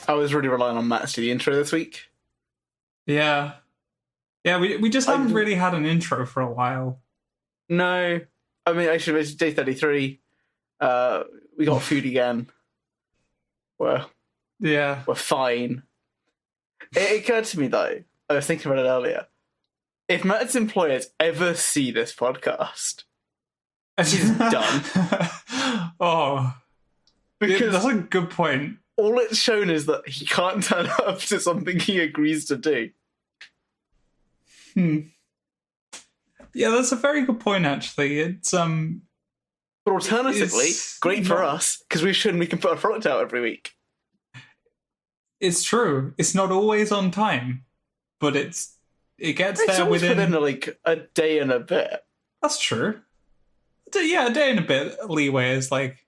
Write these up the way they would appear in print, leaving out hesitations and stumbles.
I was really relying on Matt to do the intro this week. Yeah. Yeah, we just haven't really had an intro for a while. No. I mean, actually, it's day 33. We got food again. We're fine. It occurred to me, though, I was thinking about it earlier. If Matt's employers ever see this podcast, he's done. Because that's a good point. All it's shown is that he can't turn up to something he agrees to do. Yeah, that's a very good point, actually. It's But alternatively, great for us, because we can put a product out every week. It's true. It's not always on time, but it gets there within like a day and a bit. That's true. Yeah, a day and a bit leeway is like,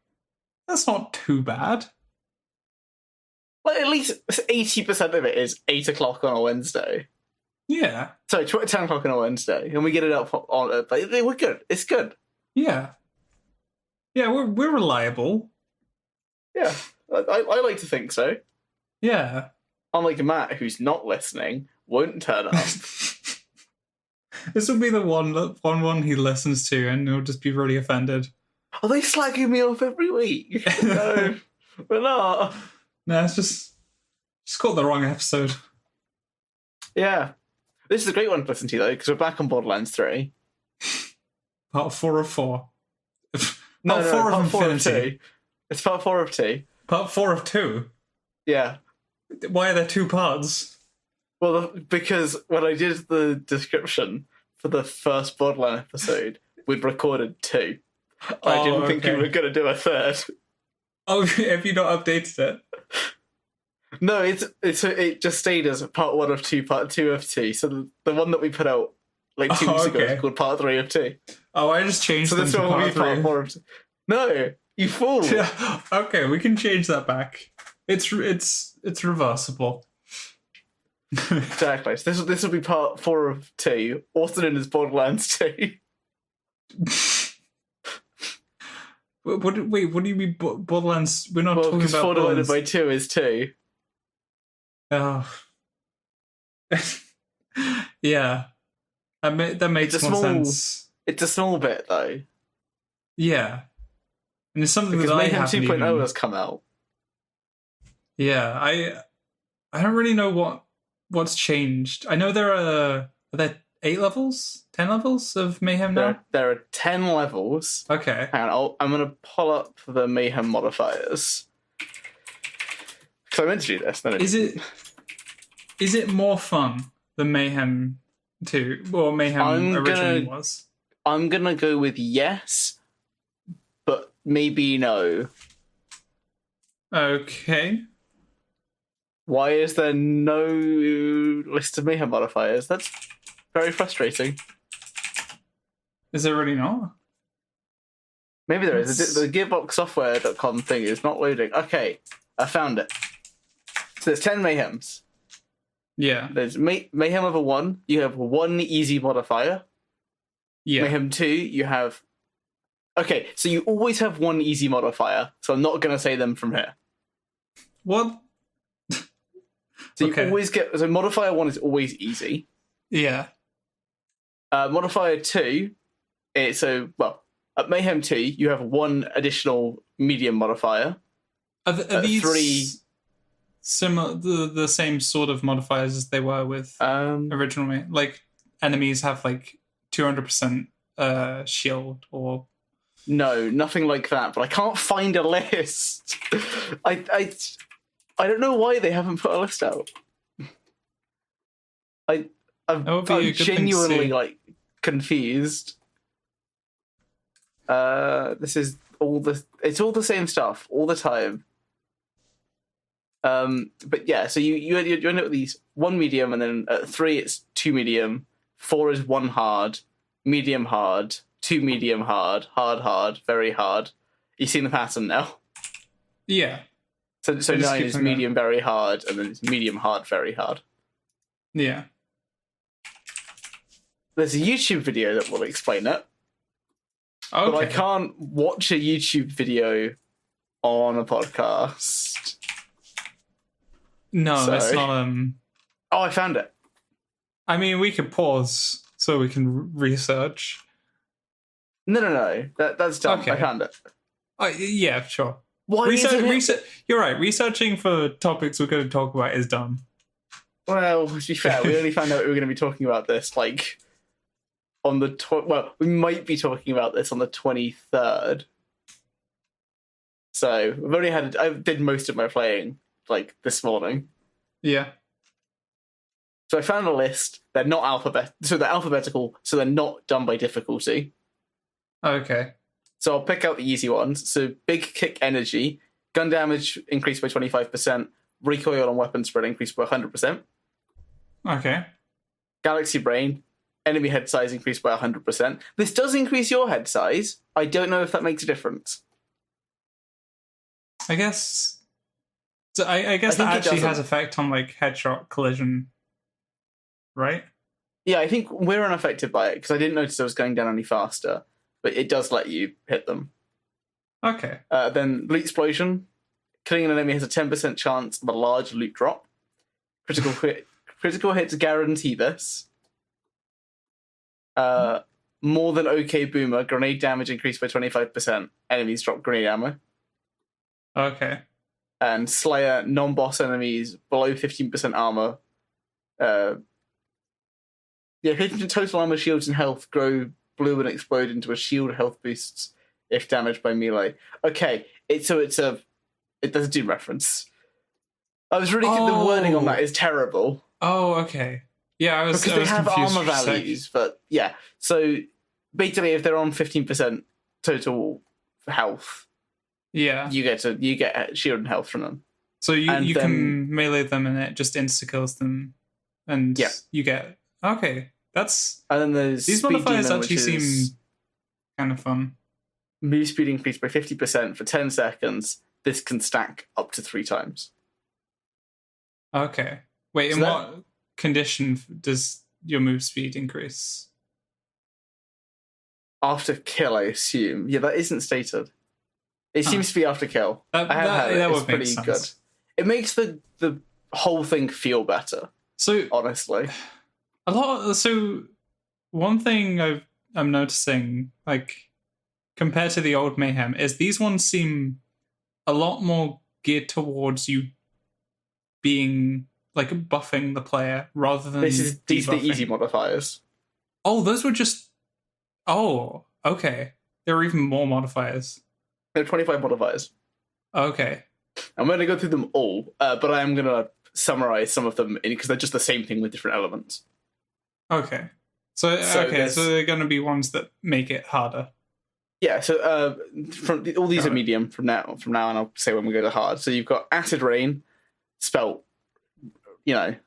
that's not too bad. Like, at least 80% of it is 8 o'clock on a Wednesday. Yeah. Sorry, 10 o'clock on a Wednesday, and we get it up on. We're good. It's good. Yeah. Yeah, we're reliable. Yeah, I like to think so. Yeah. Unlike Matt, who's not listening, won't turn up. This will be the one he listens to, and he'll just be really offended. Are they slagging me off every week? No, we're not. No, it's just called the wrong episode. Yeah. This is a great one to listen to, though, because we're back on Borderlands 3. Part 4 of 4. Part 4 of Infinity. It's part 4 of 2. Part 4 of 2? Yeah. Why are there 2 parts? Well, because when I did the description for the first Borderlands episode, we'd recorded 2. I didn't think we were going to do a third. Oh, have you not updated it? No, it just stayed as part 1 of 2, part 2 of 2. So the one that we put out like 2 weeks ago is called part 3 of 2. Oh, I just changed them to part 3. Part 4 of 2. No, you fool. Yeah, okay, we can change that back. It's reversible. Exactly. So this will be part 4 of 2, also known as Borderlands 2. What do you mean Borderlands? We're not talking about 4 divided by 2 is 2. Oh. Yeah. That makes more sense. It's a small bit, though. Yeah. And it's something because that Mayhem I haven't 2.0 has come out. Yeah, I don't really know what's changed. I know are there 8 levels? 10 levels of Mayhem now? There are 10 levels. Okay. Hang on, I'm going to pull up the Mayhem modifiers. Because I meant to do this. Is it more fun than Mayhem 2? Or Mayhem originally was? I'm going to go with yes, but maybe no. Okay. Why is there no list of Mayhem modifiers? That's very frustrating. Is there really not? Maybe there is. The gearboxsoftware.com thing is not loading. Okay, I found it. So there's 10 Mayhems. Yeah. There's Mayhem level 1, you have 1 easy modifier. Yeah. Mayhem 2, you have... Okay, so you always have 1 easy modifier, so I'm not going to say them from here. What? So you always get... So modifier 1 is always easy. Yeah. Modifier 2, at Mayhem 2, you have 1 additional medium modifier. Are these 3... similar, the same sort of modifiers as they were with originally? Like, enemies have, like, 200% shield, or... No, nothing like that, but I can't find a list. I don't know why they haven't put a list out. I'm genuinely like confused. This is it's all the same stuff all the time. But yeah, so you end up with these 1 medium, and then at 3 it's 2 medium, 4 is 1 hard, medium hard, 2 medium hard, hard, very hard. You seen the pattern now? Yeah. So 9 is medium, very hard, and then it's medium hard, very hard. Yeah. There's a YouTube video that will explain it. Okay. But I can't watch a YouTube video on a podcast. No, it's not... Oh, I found it. I mean, we could pause so we can research. No. That's done. Okay. I found it. Yeah, sure. Why You're right. Researching for topics we're going to talk about is done. Well, to be fair, we only found out we were going to be talking about this, like, on the... we might be talking about this on the 23rd. So, I did most of my playing, like, this morning. Yeah. So I found a list. They're not so they're alphabetical, so they're not done by difficulty. Okay. So I'll pick out the easy ones. So big kick energy, gun damage increased by 25%, recoil on weapon spread increased by 100%. Okay. Galaxy brain, enemy head size increased by 100%. This does increase your head size. I don't know if that makes a difference. I guess... So I guess that actually has effect on, like, headshot collision, right? Yeah, I think we're unaffected by it, because I didn't notice I was going down any faster, but it does let you hit them. Okay. Then loot explosion. Killing an enemy has a 10% chance of a large loot drop. Critical hits guarantee this. More than OK boomer. Grenade damage increased by 25%. Enemies drop grenade ammo. Okay. And Slayer, non-boss enemies below 15% armor. 15% total armor, shields, and health grow blue and explode into a shield health boosts if damaged by melee. Okay, it does a Doom reference. I was really the wording on that is terrible. Oh, okay. Yeah, I was because they have armor values, but yeah. So basically, if they're on 15% total health, yeah, you get shield and health from them. So you can melee them and it just insta kills them, and you get That's and then there's these modifiers actually seem kind of fun. Move speed increased by 50% for 10 seconds. This can stack up to 3 times. Okay. Wait, in what condition does your move speed increase? After kill, I assume. Yeah, that isn't stated. It seems to be after kill. I have had it. It's pretty good. It makes the whole thing feel better. So honestly, one thing I'm noticing, like compared to the old Mayhem, is these ones seem a lot more geared towards you being like buffing the player rather than these are the easy modifiers. Oh, those were just. Oh, okay. There are even more modifiers. There are 25 modifiers. Okay. I'm going to go through them all, but I am going to summarize some of them because they're just the same thing with different elements. Okay. So they're going to be ones that make it harder. Yeah, so all these are medium from now, and I'll say when we go to hard. So you've got Acid Rain, spelt, Reign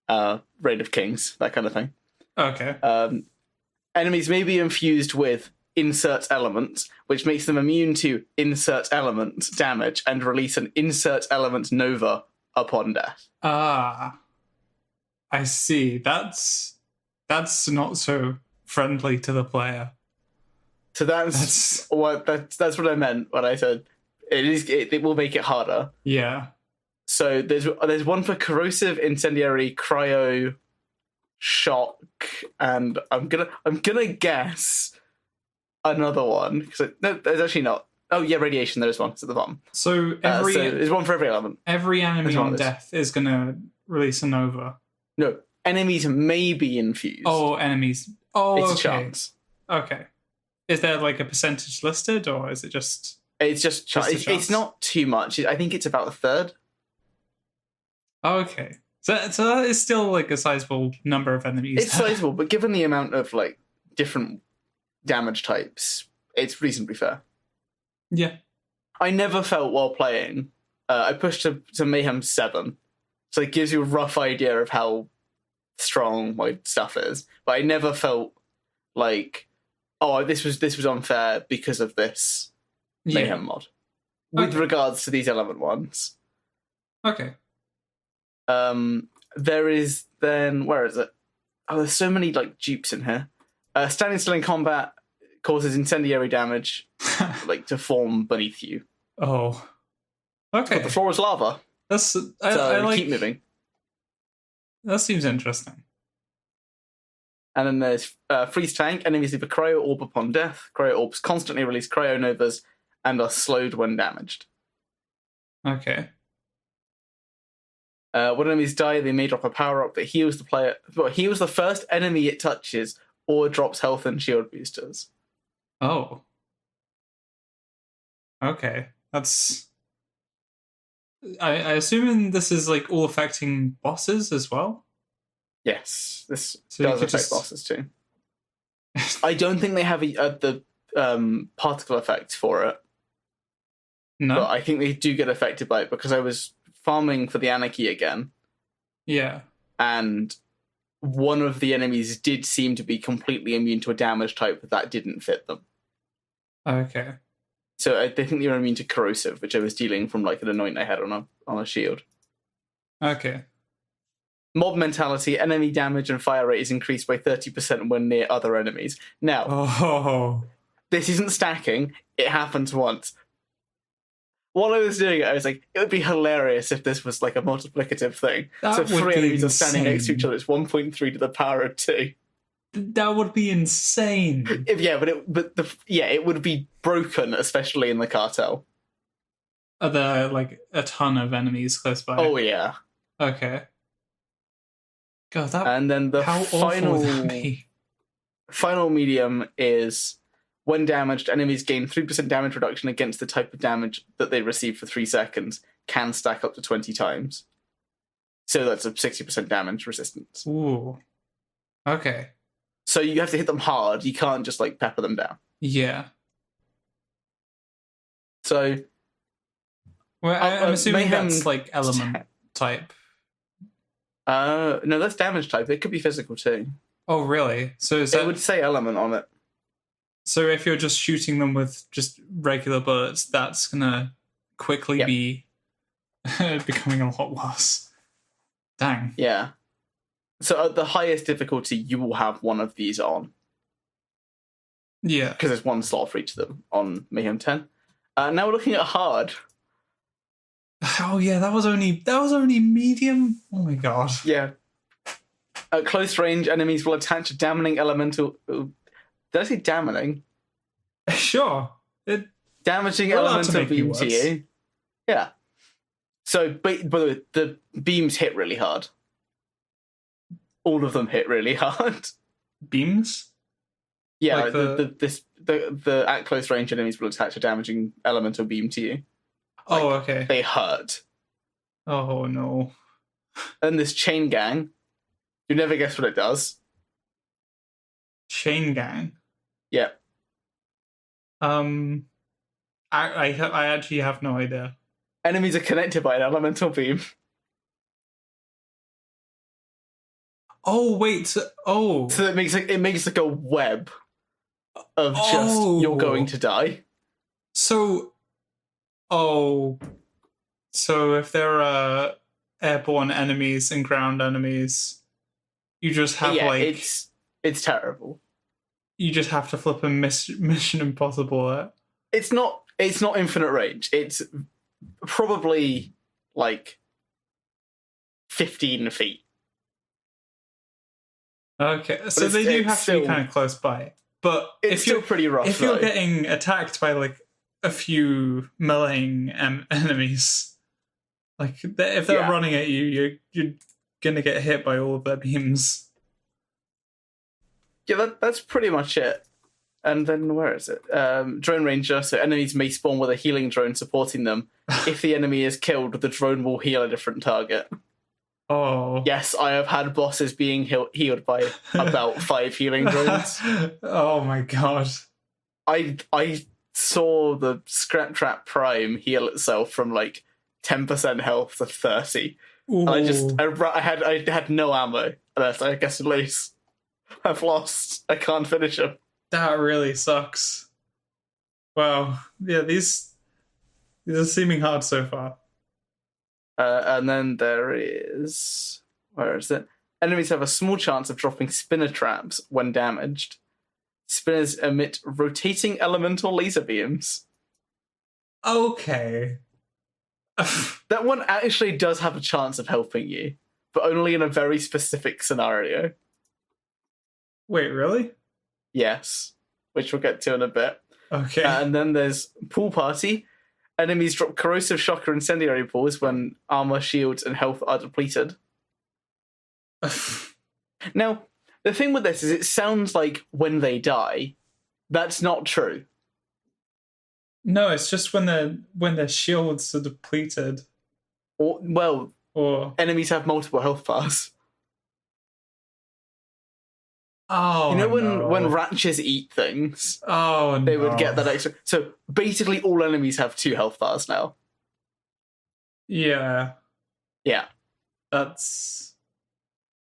of Kings, that kind of thing. Okay. Enemies may be infused with insert element, which makes them immune to insert element damage and release an insert element nova upon death. Ah, I see. That's not so friendly to the player. So that's what I meant when I said it will make it harder. Yeah. So there's one for corrosive, incendiary, cryo, shock, and I'm gonna guess another one because there's actually not. Oh yeah, radiation. There is one. It's at the bottom. So there's one for every element. Every enemy on death is gonna release a nova. No, enemies may be infused. Oh, enemies. Oh, it's a chance. Okay. Is there like a percentage listed, or is it just? It's just it's not too much. I think it's about a third. Okay. So that is still like a sizable number of enemies. It's sizable, but given the amount of like different damage types, it's reasonably fair. Yeah. I never felt while playing. I pushed to Mayhem 7, so it gives you a rough idea of how strong my stuff is. But I never felt like, oh, this was unfair because of this Mayhem mod. With regards to these element ones. Okay. There is then, where is it? Oh, there's so many like dupes in here. Standing still in combat causes incendiary damage, like to form beneath you. Oh, okay. But the floor is lava. I like, keep moving. That seems interesting. And then there's freeze tank. Enemies leave a cryo orb upon death. Cryo orbs constantly release cryonovas and are slowed when damaged. Okay. When enemies die, they may drop a power up that heals the player. Well, heals the first enemy it touches, or drops health and shield boosters. Oh. Okay, that's. I assume this is like all affecting bosses as well. Yes, this does affect bosses too. I don't think they have the particle effect for it. No, but I think they do get affected by it because I was farming for the Anarchy again. Yeah, and one of the enemies did seem to be completely immune to a damage type that didn't fit them. Okay. So I think they were immune to corrosive, which I was dealing from like an anoint I had on a shield. Okay. Mob mentality, enemy damage and fire rate is increased by 30% when near other enemies. Now, this isn't stacking. It happens once. While I was doing it, I was like, it would be hilarious if this was like a multiplicative thing. So if 3 enemies are standing next to each other, it's 1.3 to the power of 2. That would be insane. It would be broken, especially in the cartel. Are there like a ton of enemies close by? Oh yeah. Okay. God, and then the final medium is when damaged, enemies gain 3% damage reduction against the type of damage that they receive for 3 seconds, can stack up to 20 times. So that's a 60% damage resistance. Ooh. Okay. So you have to hit them hard. You can't just like pepper them down. Yeah. So. Well, I'm assuming that's like element type. No, that's damage type. It could be physical too. Oh, really? So it would say element on it. So if you're just shooting them with just regular bullets, that's gonna quickly be becoming a lot worse. Dang. Yeah. So at the highest difficulty, you will have one of these on. Yeah. Because there's one slot for each of them on Mayhem 10. Now we're looking at hard. Oh yeah, that was only medium. Oh my god. Yeah. At close range, enemies will attach a damning elemental. Did I say damning? Sure. Damaging elemental beam to you. Yeah. So, by the way, the beams hit really hard. All of them hit really hard. Beams? Yeah, like the at close range enemies will attach a damaging elemental beam to you. Like, okay. They hurt. Oh no. And this chain gang, you never guess what it does. Chain gang? Yeah. I actually have no idea. Enemies are connected by an elemental beam. Oh wait, so it makes like a web of just you're going to die. So if there are airborne enemies and ground enemies, you just have it's terrible. You just have to flip a Mission Impossible. It's not infinite range. It's probably like 15 feet. Okay, so they do have to be kind of close by. But it's still pretty rough. If you're getting attacked by like a few meleeing enemies, like if they're running at you, you're gonna get hit by all of their beams. Yeah, that's pretty much it. And then where is it? Drone Ranger. So enemies may spawn with a healing drone supporting them. If the enemy is killed, the drone will heal a different target. Oh. Yes, I have had bosses being healed by about 5 healing drones. Oh my god. I saw the Scrap Trap Prime heal itself from like 10% health to 30. And I had no ammo. And I guess at least I've lost. I can't finish him. That really sucks. Wow. Yeah, these are seeming hard so far. And then there is... Where is it? Enemies have a small chance of dropping spinner traps when damaged. Spinners emit rotating elemental laser beams. Okay. That one actually does have a chance of helping you, but only in a very specific scenario. Wait, really? Yes, which we'll get to in a bit. Okay. And then there's Pool Party. Enemies drop corrosive shock or incendiary balls when armor, shields, and health are depleted. Now, the thing with this is it sounds like when they die. That's not true. No, it's just when their shields are depleted. Or enemies have multiple health bars. Oh, you know when Ratchers eat things? Oh, they would get that extra. So basically, all enemies have 2 health bars now. Yeah. Yeah. That's.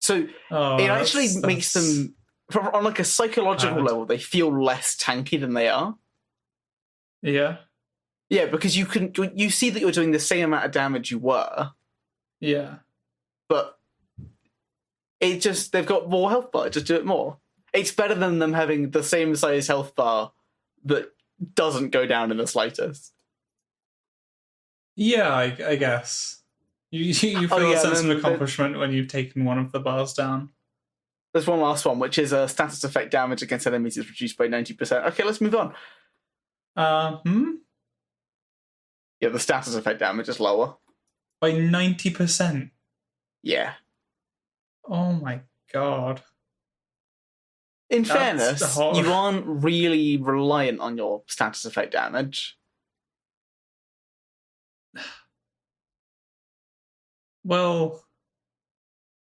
So it actually makes them, on like a psychological level, they feel less tanky than they are. Yeah. Yeah, because you see that you're doing the same amount of damage you were. Yeah. But they've got more health bar, just do it more. It's better than them having the same size health bar that doesn't go down in the slightest. Yeah, I guess. You feel a sense of accomplishment when you've taken one of the bars down. There's one last one, which is status effect damage against enemies is reduced by 90%. Okay, let's move on. Yeah, the status effect damage is lower. By 90%? Yeah. Oh my god. In fairness, you aren't really reliant on your status effect damage. Well,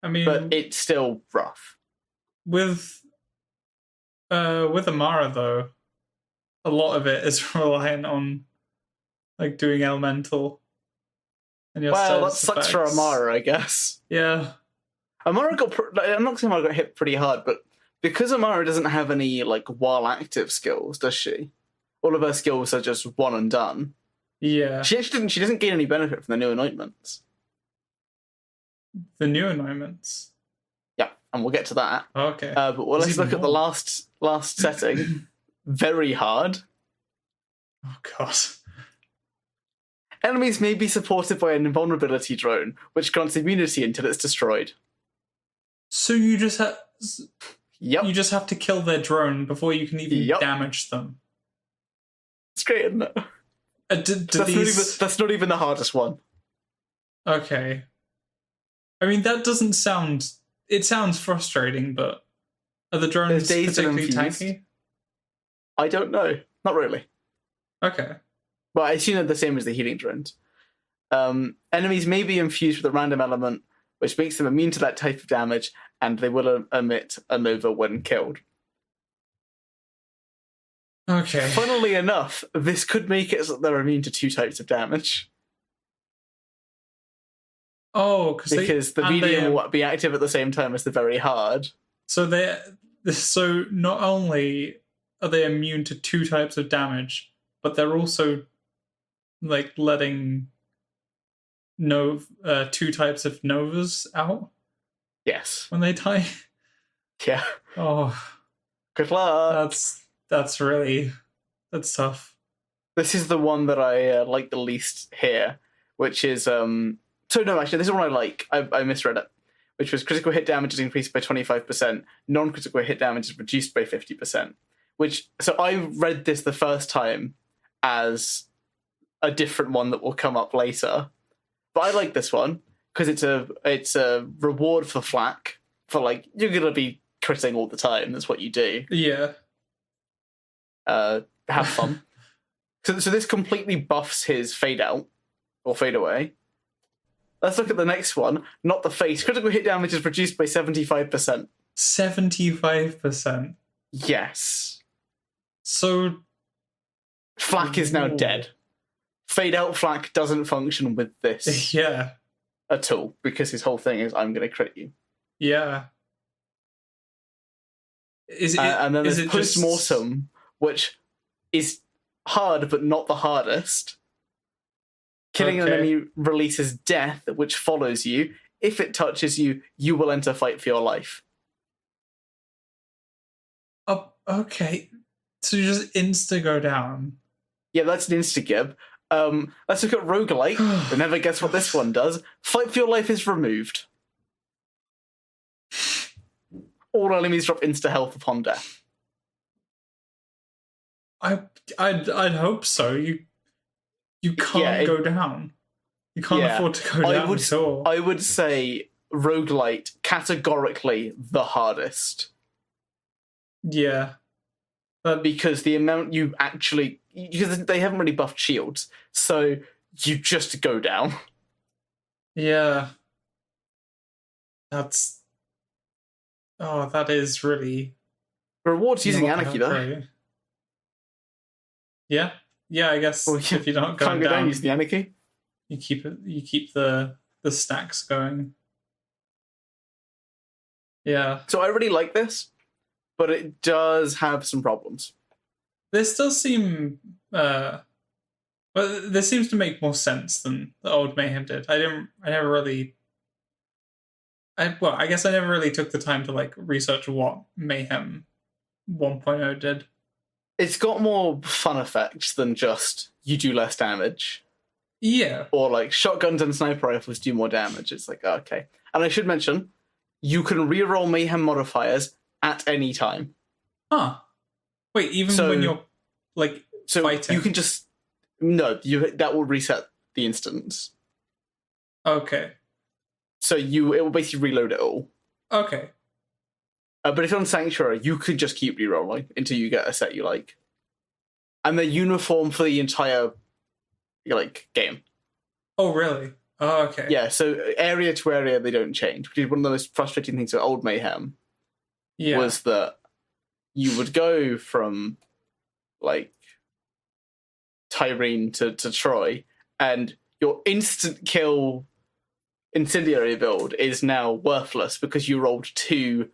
I mean... But it's still rough. With Amara, though, a lot of it is reliant on, like, doing elemental. And well, that sucks for Amara, I guess. Yeah. Amara I'm not saying Amara got hit pretty hard, but because Amara doesn't have any, like, while active skills, does she? All of her skills are just one and done. Yeah. She doesn't gain any benefit from the new anointments. The new anointments? Yeah, and we'll get to that. Okay. But let's look at the last setting. Very hard. Oh, God. Enemies may be supported by an invulnerability drone, which grants immunity until it's destroyed. So you just have... Yep. You just have to kill their drone before you can even damage them. It's great, isn't it? That's not even the hardest one. Okay. I mean, that doesn't sound... It sounds frustrating, but are the drones particularly tanky? I don't know. Not really. Okay. But I assume they're the same as the healing drones. Enemies may be infused with a random element, which makes them immune to that type of damage, and they will emit a nova when killed. Okay. Funnily enough, this could make it so that they're immune to 2 types of damage. Oh, because the medium will be active at the same time as the very hard. So not only are they immune to 2 types of damage, but they're also like letting 2 types of novas out. Yes. When they die. Yeah. Oh. Good luck. That's tough. This is the one that I like the least here, which is So no, actually, this is one I like. I misread it, which was critical hit damage is increased by 25%. Non-critical hit damage is reduced by 50%. So I read this the first time as a different one that will come up later, but I like this one because it's a reward for flak for like you're gonna be critting all the time. That's what you do. Yeah. Have fun. So this completely buffs his fade out or fade away. Let's look at the next one. Not the face. Critical hit damage is reduced by 75%. 75%? Yes. So... Flak is now dead. Fade out Flak doesn't function with this. Yeah. At all, because his whole thing is, I'm going to crit you. Yeah. And then there's Post-Mortem, which is hard, but not the hardest. Killing an enemy releases death, which follows you. If it touches you, you will enter fight for your life. Okay. So you just insta go down. Yeah, that's an insta-gib. Let's look at roguelike. But never guess what this one does. Fight for your life is removed. All enemies drop insta-health upon death. I'd hope so. You can't go down. You can't afford to go down at all. I would say roguelite, categorically the hardest. Yeah. Because the amount you actually... Because they haven't really buffed shields, so you just go down. Yeah. That is really... The reward's using Anarchy, though. Right. Yeah. Yeah, I guess if you don't go down, use the Anarchy. You keep the stacks going. Yeah. So I really like this, but it does have some problems. This does seem well, this seems to make more sense than the old Mayhem did. I guess I never really took the time to like research what Mayhem 1.0 did. It's got more fun effects than just you do less damage. Yeah. Or like shotguns and sniper rifles do more damage. It's like, okay. And I should mention, you can reroll Mayhem modifiers at any time. Huh. Wait, even when you're like fighting? You can just... No, that will reset the instance. Okay. So it will basically reload it all. Okay. But if you're on Sanctuary, you could just keep rerolling until you get a set you like. And they're uniform for the entire game. Oh, really? Oh, okay. Yeah, so area to area, they don't change. Which is one of the most frustrating things with old Mayhem. Yeah. Was that you would go from, like, Tyrene to Troy, and your instant kill incendiary build is now worthless because you rolled 2...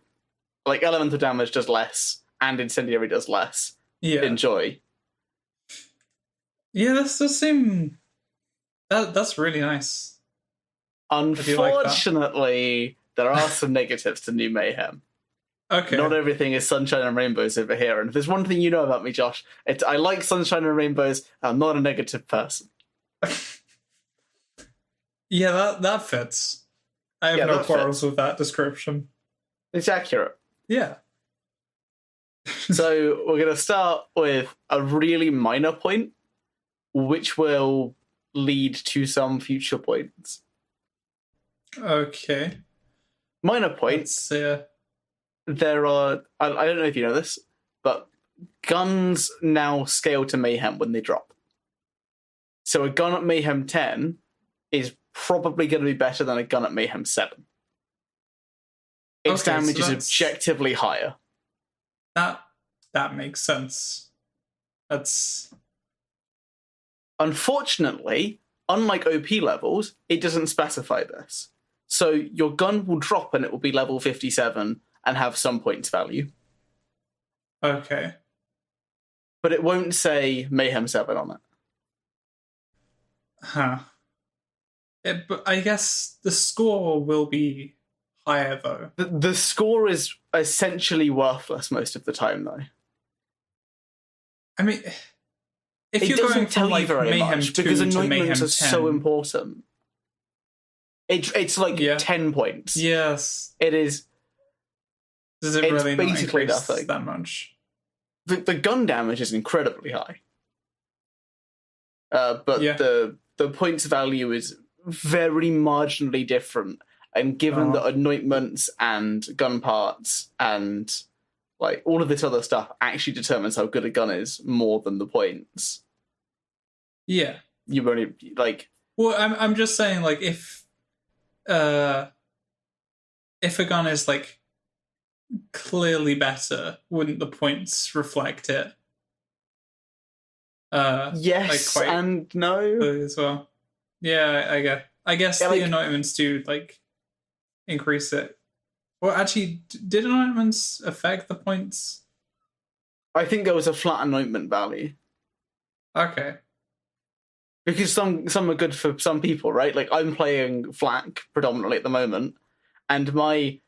Like, elemental damage does less, and incendiary does less. Yeah. Enjoy. Yeah, this does seem... That's really nice. Unfortunately, there are some negatives to New Mayhem. Okay. Not everything is sunshine and rainbows over here. And if there's one thing you know about me, Josh, I like sunshine and rainbows. I'm not a negative person. Yeah, that fits. I have no quarrels with that description. It's accurate. Yeah. So we're going to start with a really minor point, which will lead to some future points. Okay. Minor points. There are... I don't know if you know this, but guns now scale to Mayhem when they drop. So a gun at Mayhem 10 is probably going to be better than a gun at Mayhem 7. Its damage is objectively higher. That makes sense. That's... Unfortunately, unlike OP levels, it doesn't specify this. So your gun will drop and it will be level 57 and have some points value. Okay. But it won't say Mayhem 7 on it. Huh. But I guess the score will be higher, though. The score is essentially worthless most of the time, though. I mean, if you're going from like Mayhem 2 because to Mayhem 10... anointments are so important. It's like 10 points. Yes. It is... Does it really basically not increase that much? The gun damage is incredibly high. But the points value is very marginally different. And given that anointments and gun parts and like all of this other stuff actually determines how good a gun is more than the points. Yeah. You only like... Well, I'm just saying, like, if a gun is like clearly better, wouldn't the points reflect it? Yes, like and no as well. Yeah, I guess the anointments do like increase it. Well, actually, did anointments affect the points? I think there was a flat anointment value. Okay. Because some are good for some people, right? Like, I'm playing Flak predominantly at the moment, and my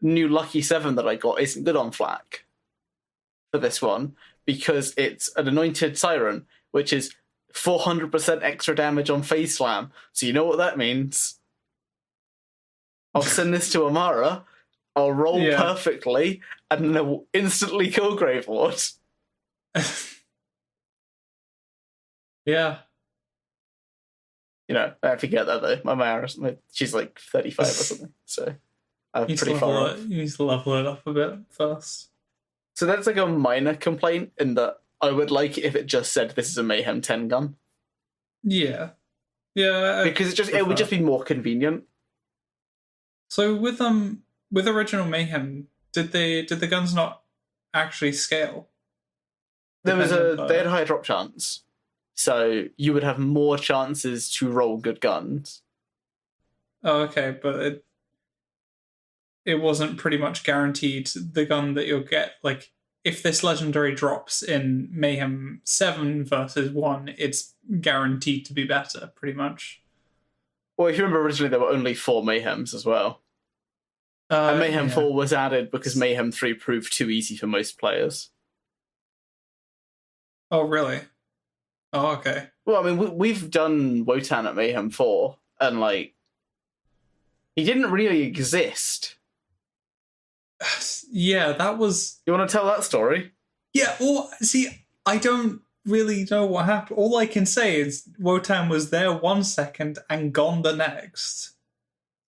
new Lucky 7 that I got isn't good on Flak. for this one because it's an anointed siren, which is 400% extra damage on phase slam. So you know what that means. I'll send this to Amara, I'll roll perfectly, and then it will instantly kill Grave Lord. Yeah. You know, I forget that though. My Amara, she's like 35 or something, so I'm pretty far off. You need to level it up a bit first. So that's like a minor complaint in that I would like it if it just said this is a Mayhem 10 gun. Yeah. Yeah. Because it would just be more convenient. So with original Mayhem, did the guns not actually scale? They had a higher drop chance. So you would have more chances to roll good guns. Oh, okay, but it wasn't pretty much guaranteed the gun that you'll get. Like, if this legendary drops in Mayhem 7 versus 1, it's guaranteed to be better, pretty much. Well, if you remember, originally there were only 4 Mayhems as well. And Mayhem 4 was added because Mayhem 3 proved too easy for most players. Oh, really? Oh, okay. Well, I mean, we've done Wotan at Mayhem 4, and, like, he didn't really exist. Yeah, that was... You want to tell that story? Yeah, well, see, I don't really know what happened. All I can say is Wotan was there 1 second and gone the next.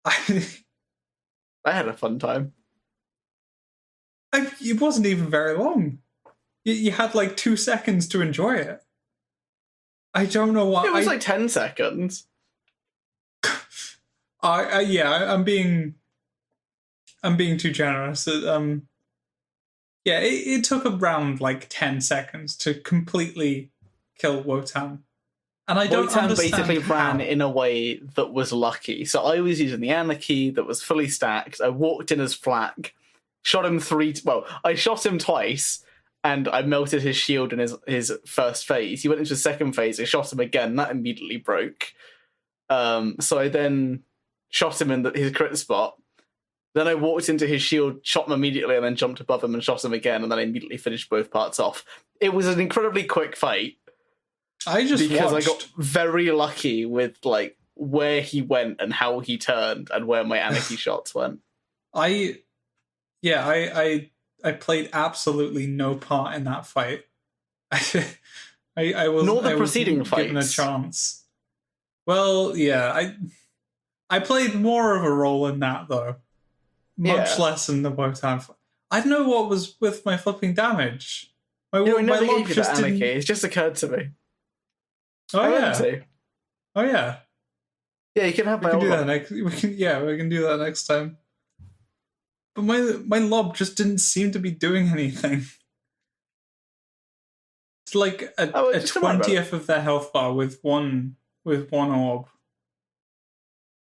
I had a fun time. It wasn't even very long. You had like 2 seconds to enjoy it. I don't know what... It was like 10 seconds. I'm being too generous. It took around like 10 seconds to completely kill Wotan. And I don't Wotan understand basically how. ran in a way that was lucky. So I was using the Anarchy that was fully stacked. I walked in as flak, shot him I shot him twice, and I melted his shield in his first phase. He went into his second phase, I shot him again, that immediately broke. So I then shot him in his crit spot. Then I walked into his shield, shot him immediately, and then jumped above him and shot him again, and then I immediately finished both parts off. It was an incredibly quick fight. I got very lucky with like where he went and how he turned and where my Anarchy shots went. I played absolutely no part in that fight. I was nor the preceding fights given a chance. Well, yeah, I played more of a role in that though, much less in the Wotan fight. I don't know what was with my flipping damage. My log just didn't... It just occurred to me. Oh yeah. Oh yeah. Yeah, you can have my old one. We can do that next time. But my lob just didn't seem to be doing anything. It's like a 20th of their health bar with one orb.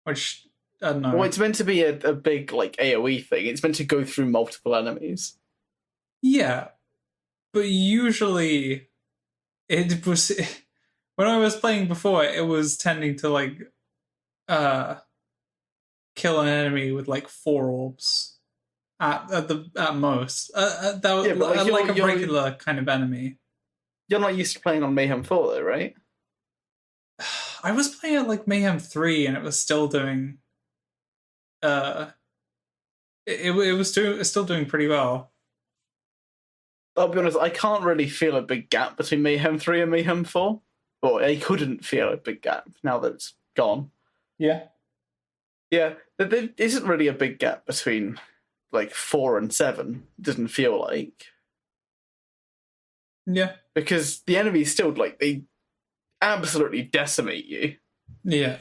Which I don't know. Well, it's meant to be a big like AoE thing. It's meant to go through multiple enemies. Yeah. But usually it was when I was playing before, it was tending to like kill an enemy with like 4 orbs at most. That was like a regular kind of enemy. You're not used to playing on Mayhem 4 though, right? I was playing at like Mayhem 3 and it was still doing it was still doing pretty well. I'll be honest, I can't really feel a big gap between Mayhem 3 and Mayhem 4. Or I couldn't feel a big gap now that it's gone. Yeah. Yeah, there isn't really a big gap between like 4 and 7. It doesn't feel like. Yeah. Because the enemies still, like, they absolutely decimate you. Yeah.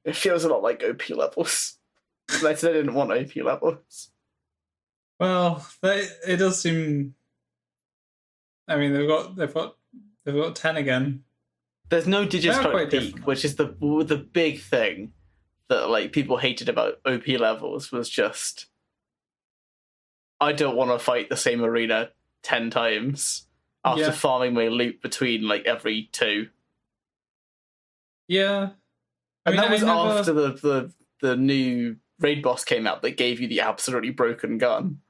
It feels a lot like OP levels. They didn't want OP levels. Well, it does seem... I mean, they've got 10 again. There's no Digicloak peak, which is the big thing that like people hated about OP levels was just I don't want to fight the same arena 10 times after farming my loot between like every 2. Yeah. That was after the new raid boss came out that gave you the absolutely broken gun.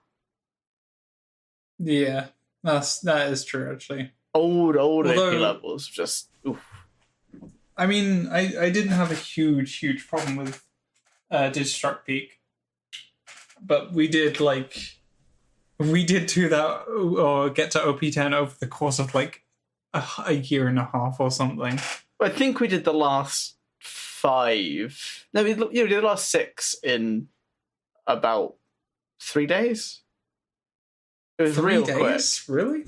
Yeah. That is true, actually. Old AP levels, just oof. I mean, I didn't have a huge problem with DisConnecte Peak, but we did do that or get to OP10 over the course of like a year and a half or something. I think we did the last 5. No, we did the last 6 in about 3 days. It was 3 real days? quick. Really?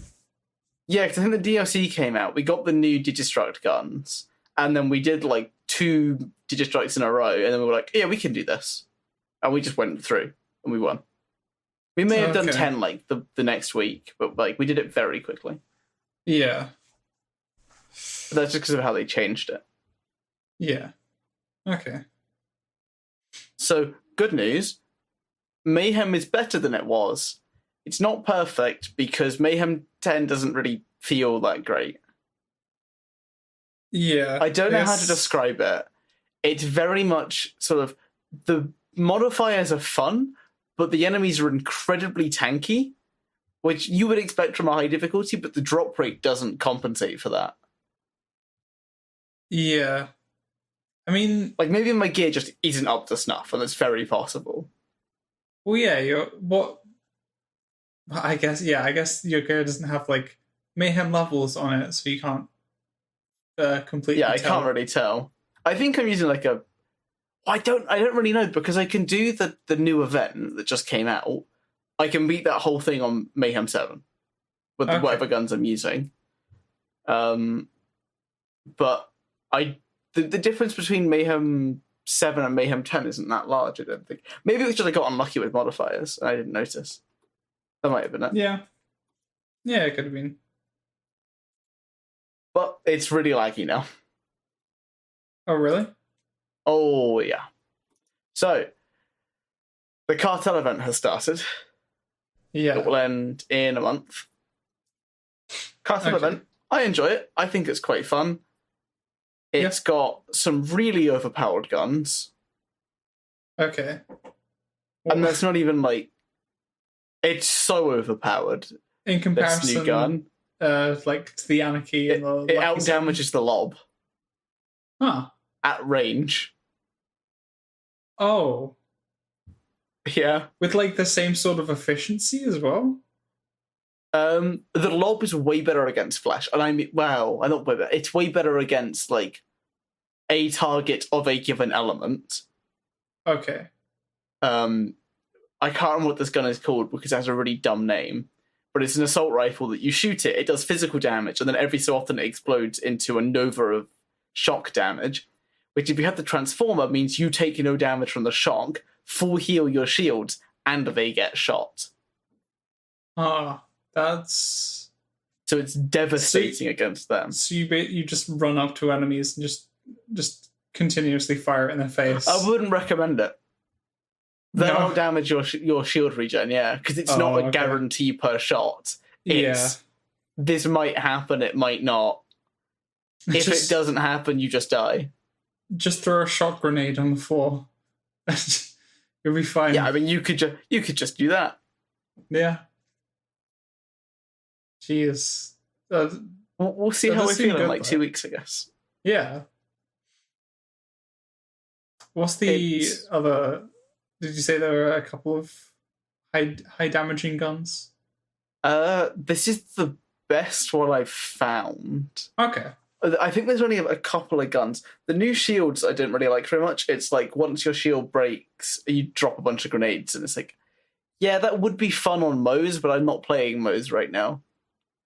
Yeah, because I think the DLC came out. We got the new DisConnecte guns, and then we did like 2 DisConnectes in a row, and then we were like, yeah, we can do this. And we just went through, and we won. We may have done 10 like the next week, but like we did it very quickly. Yeah. But that's just because of how they changed it. Yeah. Okay. So, good news. Mayhem is better than it was. It's not perfect because Mayhem 10 doesn't really feel that great. Yeah. I don't know how to describe it. It's very much sort of... The modifiers are fun, but the enemies are incredibly tanky, which you would expect from a high difficulty, but the drop rate doesn't compensate for that. Yeah. I mean... Like, maybe my gear just isn't up to snuff, and that's very possible. Well, yeah, I guess your gear doesn't have, like, Mayhem levels on it, so you can't completely I can't really tell. I think I'm using, like, a... I don't really know, because I can do the new event that just came out. I can beat that whole thing on Mayhem 7 with whatever guns I'm using. But the difference between Mayhem 7 and Mayhem 10 isn't that large, I don't think. Maybe it was just I got unlucky with modifiers and I didn't notice. That might have been it. Yeah. Yeah, it could have been. But it's really laggy now. Oh, really? Oh, yeah. So, the cartel event has started. Yeah. It will end in a month. Cartel event. I enjoy it. I think it's quite fun. It's got some really overpowered guns. Okay. And that's not even like... It's so overpowered. In comparison, this new gun. Like to the Anarchy and the... It out-damages the lob. Huh. At range. Oh. Yeah. With like the same sort of efficiency as well? The lob is way better against flash. And I mean, well, not way better. It's way better against, like, a target of a given element. Okay. I can't remember what this gun is called because it has a really dumb name. But it's an assault rifle that you shoot it, it does physical damage, and then every so often it explodes into a nova of shock damage, which if you have the transformer means you take no damage from the shock, full heal your shields, and they get shot. That's... So it's devastating against them. So you just run up to enemies and just continuously fire it in their face. I wouldn't recommend it. That'll damage your shield regen, yeah, because it's not a guarantee per shot. This might happen, it might not. If it doesn't happen, you just die. Just throw a shot grenade on the floor. You'll be fine. Yeah, I mean, you could just do that. Yeah. Jeez. We'll see how we feel in like 2 weeks, I guess. Yeah. What's the other... Did you say there were a couple of high damaging guns? This is the best one I've found. Okay. I think there's only a couple of guns. The new shields I didn't really like very much. It's like once your shield breaks, you drop a bunch of grenades, and it's like, yeah, that would be fun on Moze, but I'm not playing Moze right now.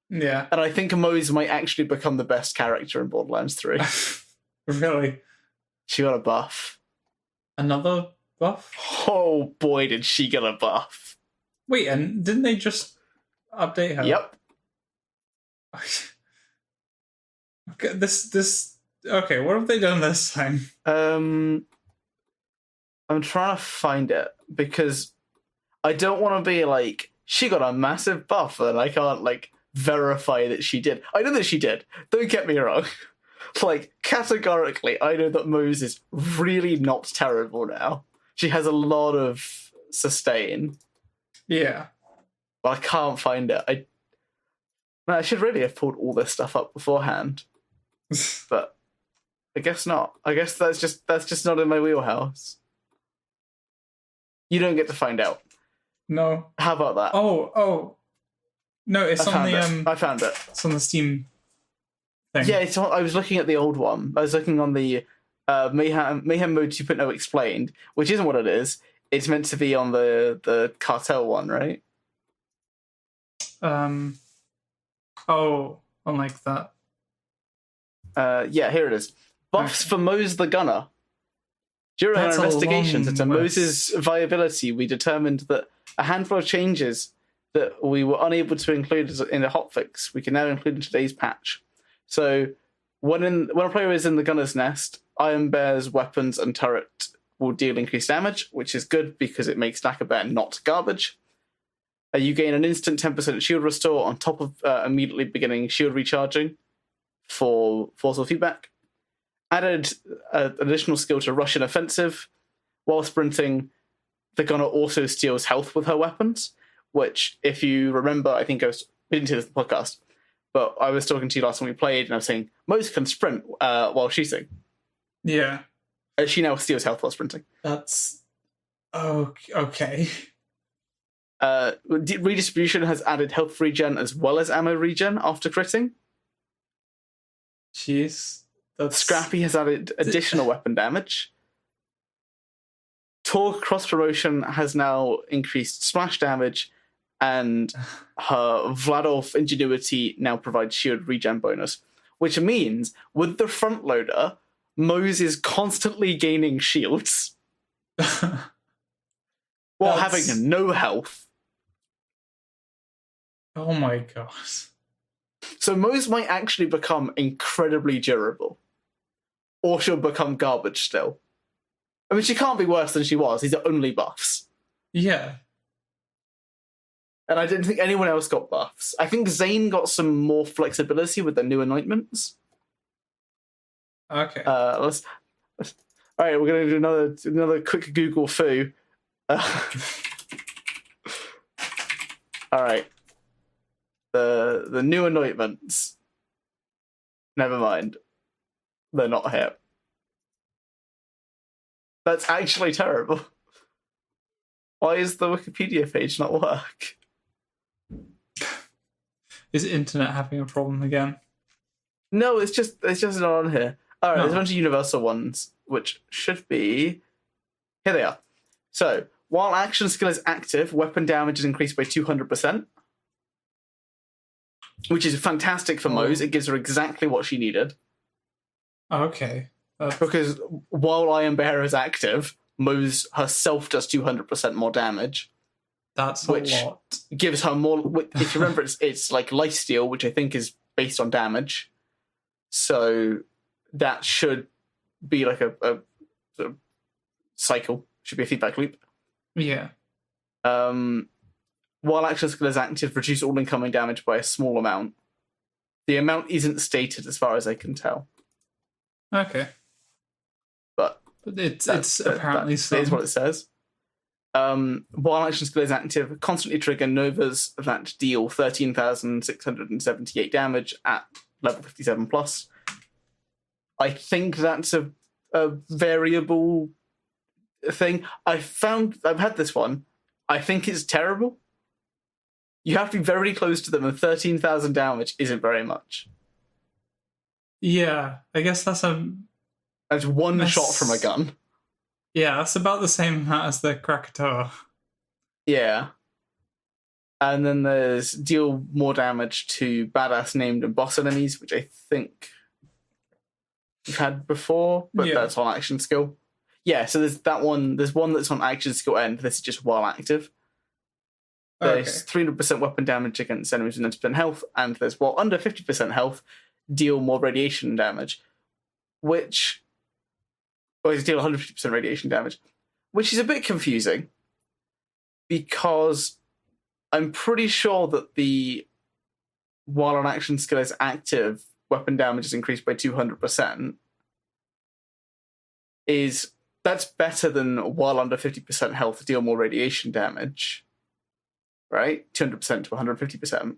Yeah. And I think Moze might actually become the best character in Borderlands 3. Really? She got a buff. Another buff? Oh boy, did she get a buff. Wait, and didn't they just update her? Yep. Okay, okay, what have they done this time? I'm trying to find it because I don't want to be like, she got a massive buff and I can't like verify that she did. I know that she did. Don't get me wrong. Like, categorically, I know that Moze is really not terrible now. She has a lot of sustain. Yeah. But I can't find it. Man, I should really have pulled all this stuff up beforehand, but I guess not. I guess that's just not in my wheelhouse. You don't get to find out. No. How about that? Oh. No, it's on the I found it. It's on the Steam thing. Yeah, I was looking at the old one. I was looking on the Mayhem Mode 2.0 Explained, which isn't what it is. It's meant to be on the Cartel one, right? Unlike that. Yeah, here it is. Buffs for Mose the Gunner. During our investigations into Mose's viability, we determined that a handful of changes that we were unable to include in the hotfix, we can now include in today's patch. So, when a player is in the Gunner's Nest, Iron Bear's weapons and turret will deal increased damage, which is good because it makes Stacker Bear not garbage. You gain an instant 10% shield restore on top of immediately beginning shield recharging for forceful feedback. Added an additional skill to Russian offensive. While sprinting, the Gunner also steals health with her weapons, which, if you remember, I think we didn't see this in the podcast, but I was talking to you last time we played, and I was saying, Mose can sprint while shooting. Yeah. She now steals health while sprinting. That's... okay. Redistribution has added health regen as well as ammo regen after critting. Jeez. Scrappy has added additional weapon damage. Torque cross promotion has now increased splash damage, and her Vladov Ingenuity now provides shield regen bonus, which means with the front loader, Mose is constantly gaining shields while having no health. Oh my god. So Mose might actually become incredibly durable. Or she'll become garbage still. I mean, she can't be worse than she was. These are only buffs. Yeah. And I didn't think anyone else got buffs. I think Zane got some more flexibility with the new anointments. Okay. Let's all right, we're going to do another quick Google foo. All right. The new anointments. Never mind. They're not here. That's actually terrible. Why is the Wikipedia page not work? Is internet having a problem again? No, it's just not on here. Alright, There's a bunch of universal ones, which should be... Here they are. So, while action skill is active, weapon damage is increased by 200%. Which is fantastic for Mose. It gives her exactly what she needed. Okay. Because while Iron Bear is active, Mose herself does 200% more damage. That's a lot. Gives her more... If you remember, it's like lifesteal, which I think is based on damage. So that should be like a sort of cycle. Should be a feedback loop. Yeah. While action skill is active, reduce all incoming damage by a small amount. The amount isn't stated as far as I can tell. Okay. But it's apparently so. That is what it says. While action skill is active, constantly trigger novas that deal 13,678 damage at level 57 plus. I think that's a variable thing. I've had this one. I think it's terrible. You have to be very close to them, and 13,000 damage isn't very much. Yeah, I guess that's one shot from a gun. Yeah, that's about the same amount as the Krakatoa. Yeah. And then there's deal more damage to badass named and boss enemies, which I think we've had before, but that's on action skill. Yeah, so there's that one. There's one that's on action skill end. This is just while active. There's 300% weapon damage against enemies with 90% health, and there's while under 50% health, deal more radiation damage, which... Or deal 150% radiation damage, which is a bit confusing because I'm pretty sure that the while an action skill is active, weapon damage is increased by 200%. That's better than while under 50% health, deal more radiation damage, right? 200% to 150%.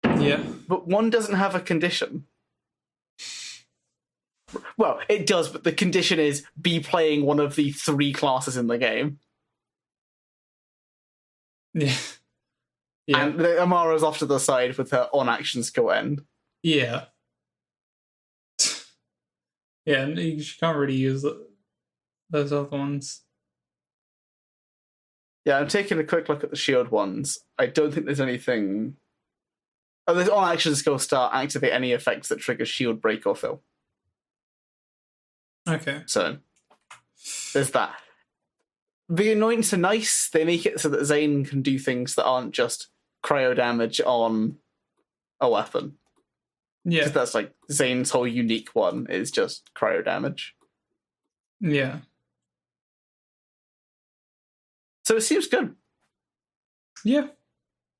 Yeah. But one doesn't have a condition. Well, it does, but the condition is be playing one of the 3 classes in the game. Yeah. Yeah. And Amara's off to the side with her on-action skill end. Yeah. Yeah, you can't really use those other ones. Yeah, I'm taking a quick look at the shield ones. I don't think there's anything... Oh, there's on-action skill start, activate any effects that trigger shield break or fill. Okay. So, there's that. The anoints are nice. They make it so that Zane can do things that aren't just cryo damage on a weapon. Yeah. Because that's like Zane's whole unique one is just cryo damage. Yeah. So it seems good. Yeah.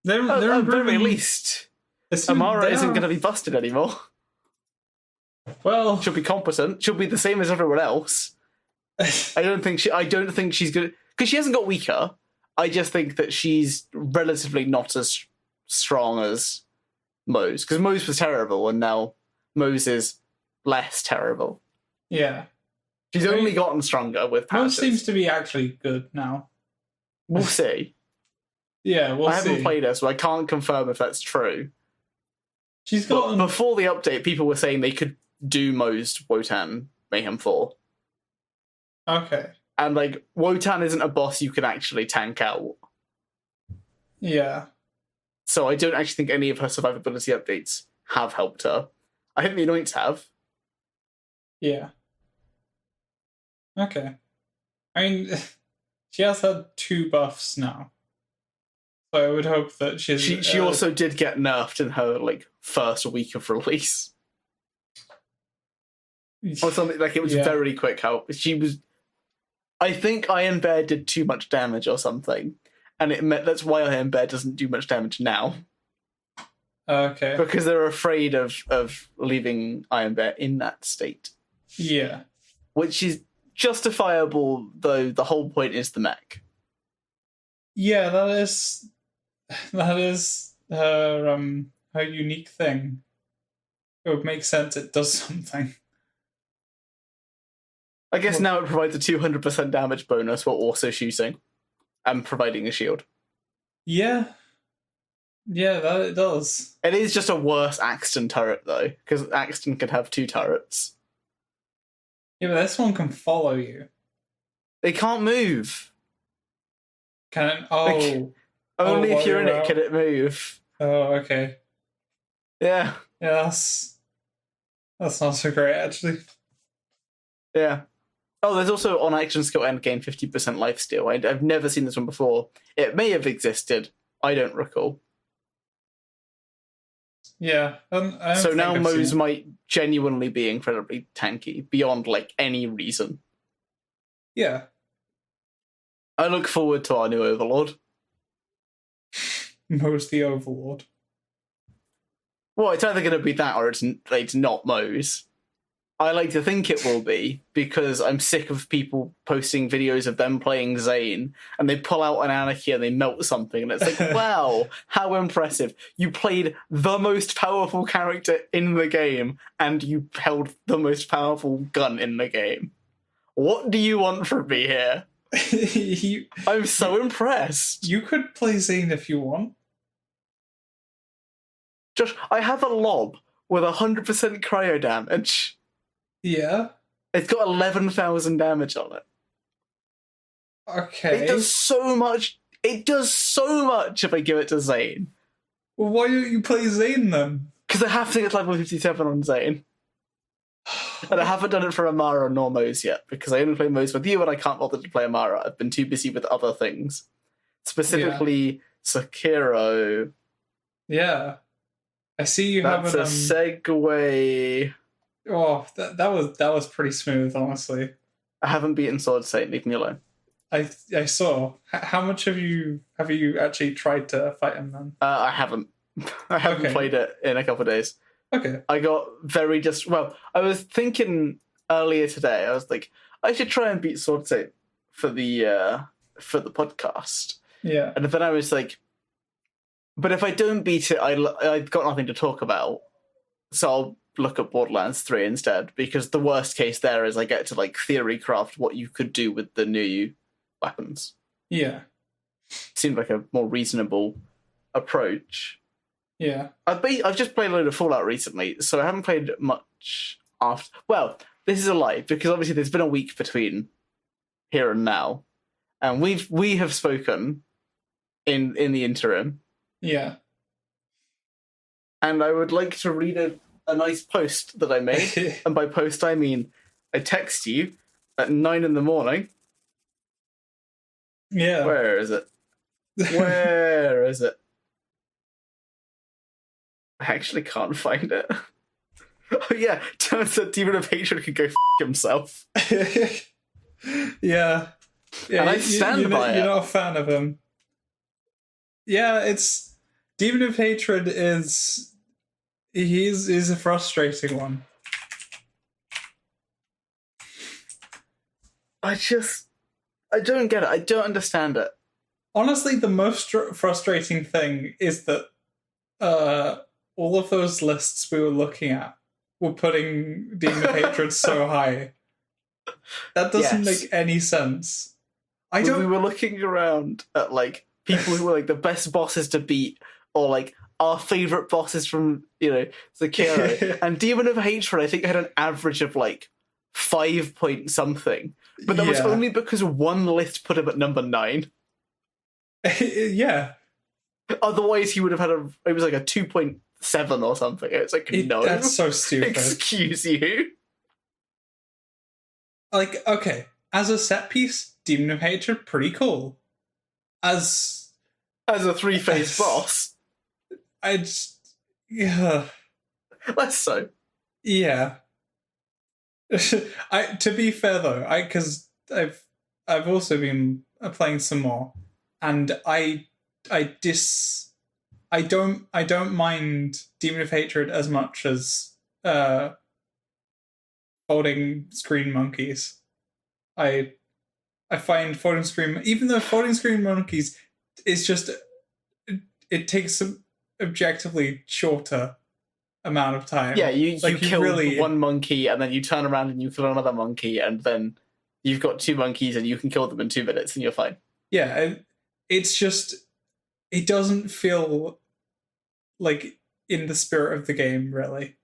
They're at the improving. very least, Amara isn't going to be busted anymore. Well, she'll be competent. She'll be the same as everyone else. I don't think she's good because she hasn't got weaker. I just think that she's relatively not as strong as Mose, because Mose was terrible and now Mose is less terrible. Yeah. She's only gotten stronger with patches. Mose seems to be actually good now. We'll see. Yeah, we'll see. I haven't played her, so I can't confirm if that's true. She's gotten... But before the update, people were saying they could do Mose Wotan Mayhem 4. Okay. And, like, Wotan isn't a boss you can actually tank out. Yeah. So I don't actually think any of her survivability updates have helped her. I think the anoints have. Yeah. Okay. I mean, she has had 2 buffs now. So I would hope that she's... She also did get nerfed in her, like, first week of release. Or something, like, it was very quick how... She was... I think Iron Bear did too much damage or something. And that's why Iron Bear doesn't do much damage now. Okay. Because they're afraid of leaving Iron Bear in that state. Yeah. Which is justifiable, though the whole point is the mech. Yeah, that is her unique thing. It would make sense it does something. I guess now it provides a 200% damage bonus while also shooting and providing a shield. Yeah. Yeah, that it does. It is just a worse Axton turret, though, because Axton can have 2 turrets. Yeah, but this one can follow you. They can't move. Can it? Oh. Only if you're in it can it move. Oh, okay. Yeah. Yeah, that's not so great, actually. Yeah. Oh, there's also on action skill end gain 50% lifesteal. I've never seen this one before. It may have existed. I don't recall. Yeah. So now Mose might genuinely be incredibly tanky beyond like any reason. Yeah. I look forward to our new Overlord. Mose the Overlord. Well, it's either going to be that or it's not Mose. I like to think it will be, because I'm sick of people posting videos of them playing Zane, and they pull out an Anarchy and they melt something, and it's like, wow, how impressive. You played the most powerful character in the game, and you held the most powerful gun in the game. What do you want from me here? I'm so impressed. You could play Zane if you want. Josh, I have a lob with 100% cryo damage. Yeah. It's got 11,000 damage on it. Okay. It does so much. It does so much if I give it to Zane. Well, why don't you play Zane then? Because I have to get level 57 on Zane. And I haven't done it for Amara nor Mose yet, because I only play Mose with you and I can't bother to play Amara. I've been too busy with other things. Specifically, Sekiro. Yeah. I see you have a segue. Oh, that was pretty smooth, honestly. I haven't beaten Sword Saint, leave me alone. I saw. How much have you actually tried to fight him then? I haven't. I haven't played it in a couple of days. Okay. I got I was thinking earlier today, I was like, I should try and beat Sword Saint for the podcast. Yeah. And then I was like, But if I don't beat it, I've got nothing to talk about. So I'll look at Borderlands 3 instead, because the worst case there is I get to like theory craft what you could do with the new weapons. Yeah. Seemed like a more reasonable approach. Yeah. I've just played a load of Fallout recently, so I haven't played much after. Well, this is a lie, because obviously there's been a week between here and now, and we have spoken in the interim. Yeah. And I would like to read a nice post that I made. And by post, I mean I text you at 9 a.m. Yeah. Where is it? Where is it? I actually can't find it. Oh, yeah. Turns out Demon of Hatred could go himself. Yeah. And I stand by it. You're not a fan of him. Yeah, it's... Demon of Hatred is... He's a frustrating one. I don't get it. I don't understand it. Honestly, the most frustrating thing is that all of those lists we were looking at were putting Demon of Hatred so high. That doesn't make any sense. We were looking around at like people who were like the best bosses to beat, or like our favorite bosses from Sekiro, and Demon of Hatred I think had an average of like 5 point something, but that was only because one list put him at number 9. Yeah. Otherwise, he would have had it was like a 2.7 or something. It's like, no. That's so stupid. Excuse you. Like, okay, as a set piece, Demon of Hatred, pretty cool. As a 3-phase boss. Yeah. Less so. Yeah. To be fair though, because I've also been playing some more, and I don't mind Demon of Hatred as much as folding screen monkeys. I find folding screen, even though folding screen monkeys is just, it takes an objectively shorter amount of time. Yeah, you kill one monkey and then you turn around and you kill another monkey, and then you've got 2 monkeys and you can kill them in 2 minutes and you're fine. Yeah, it's just, it doesn't feel like in the spirit of the game, really.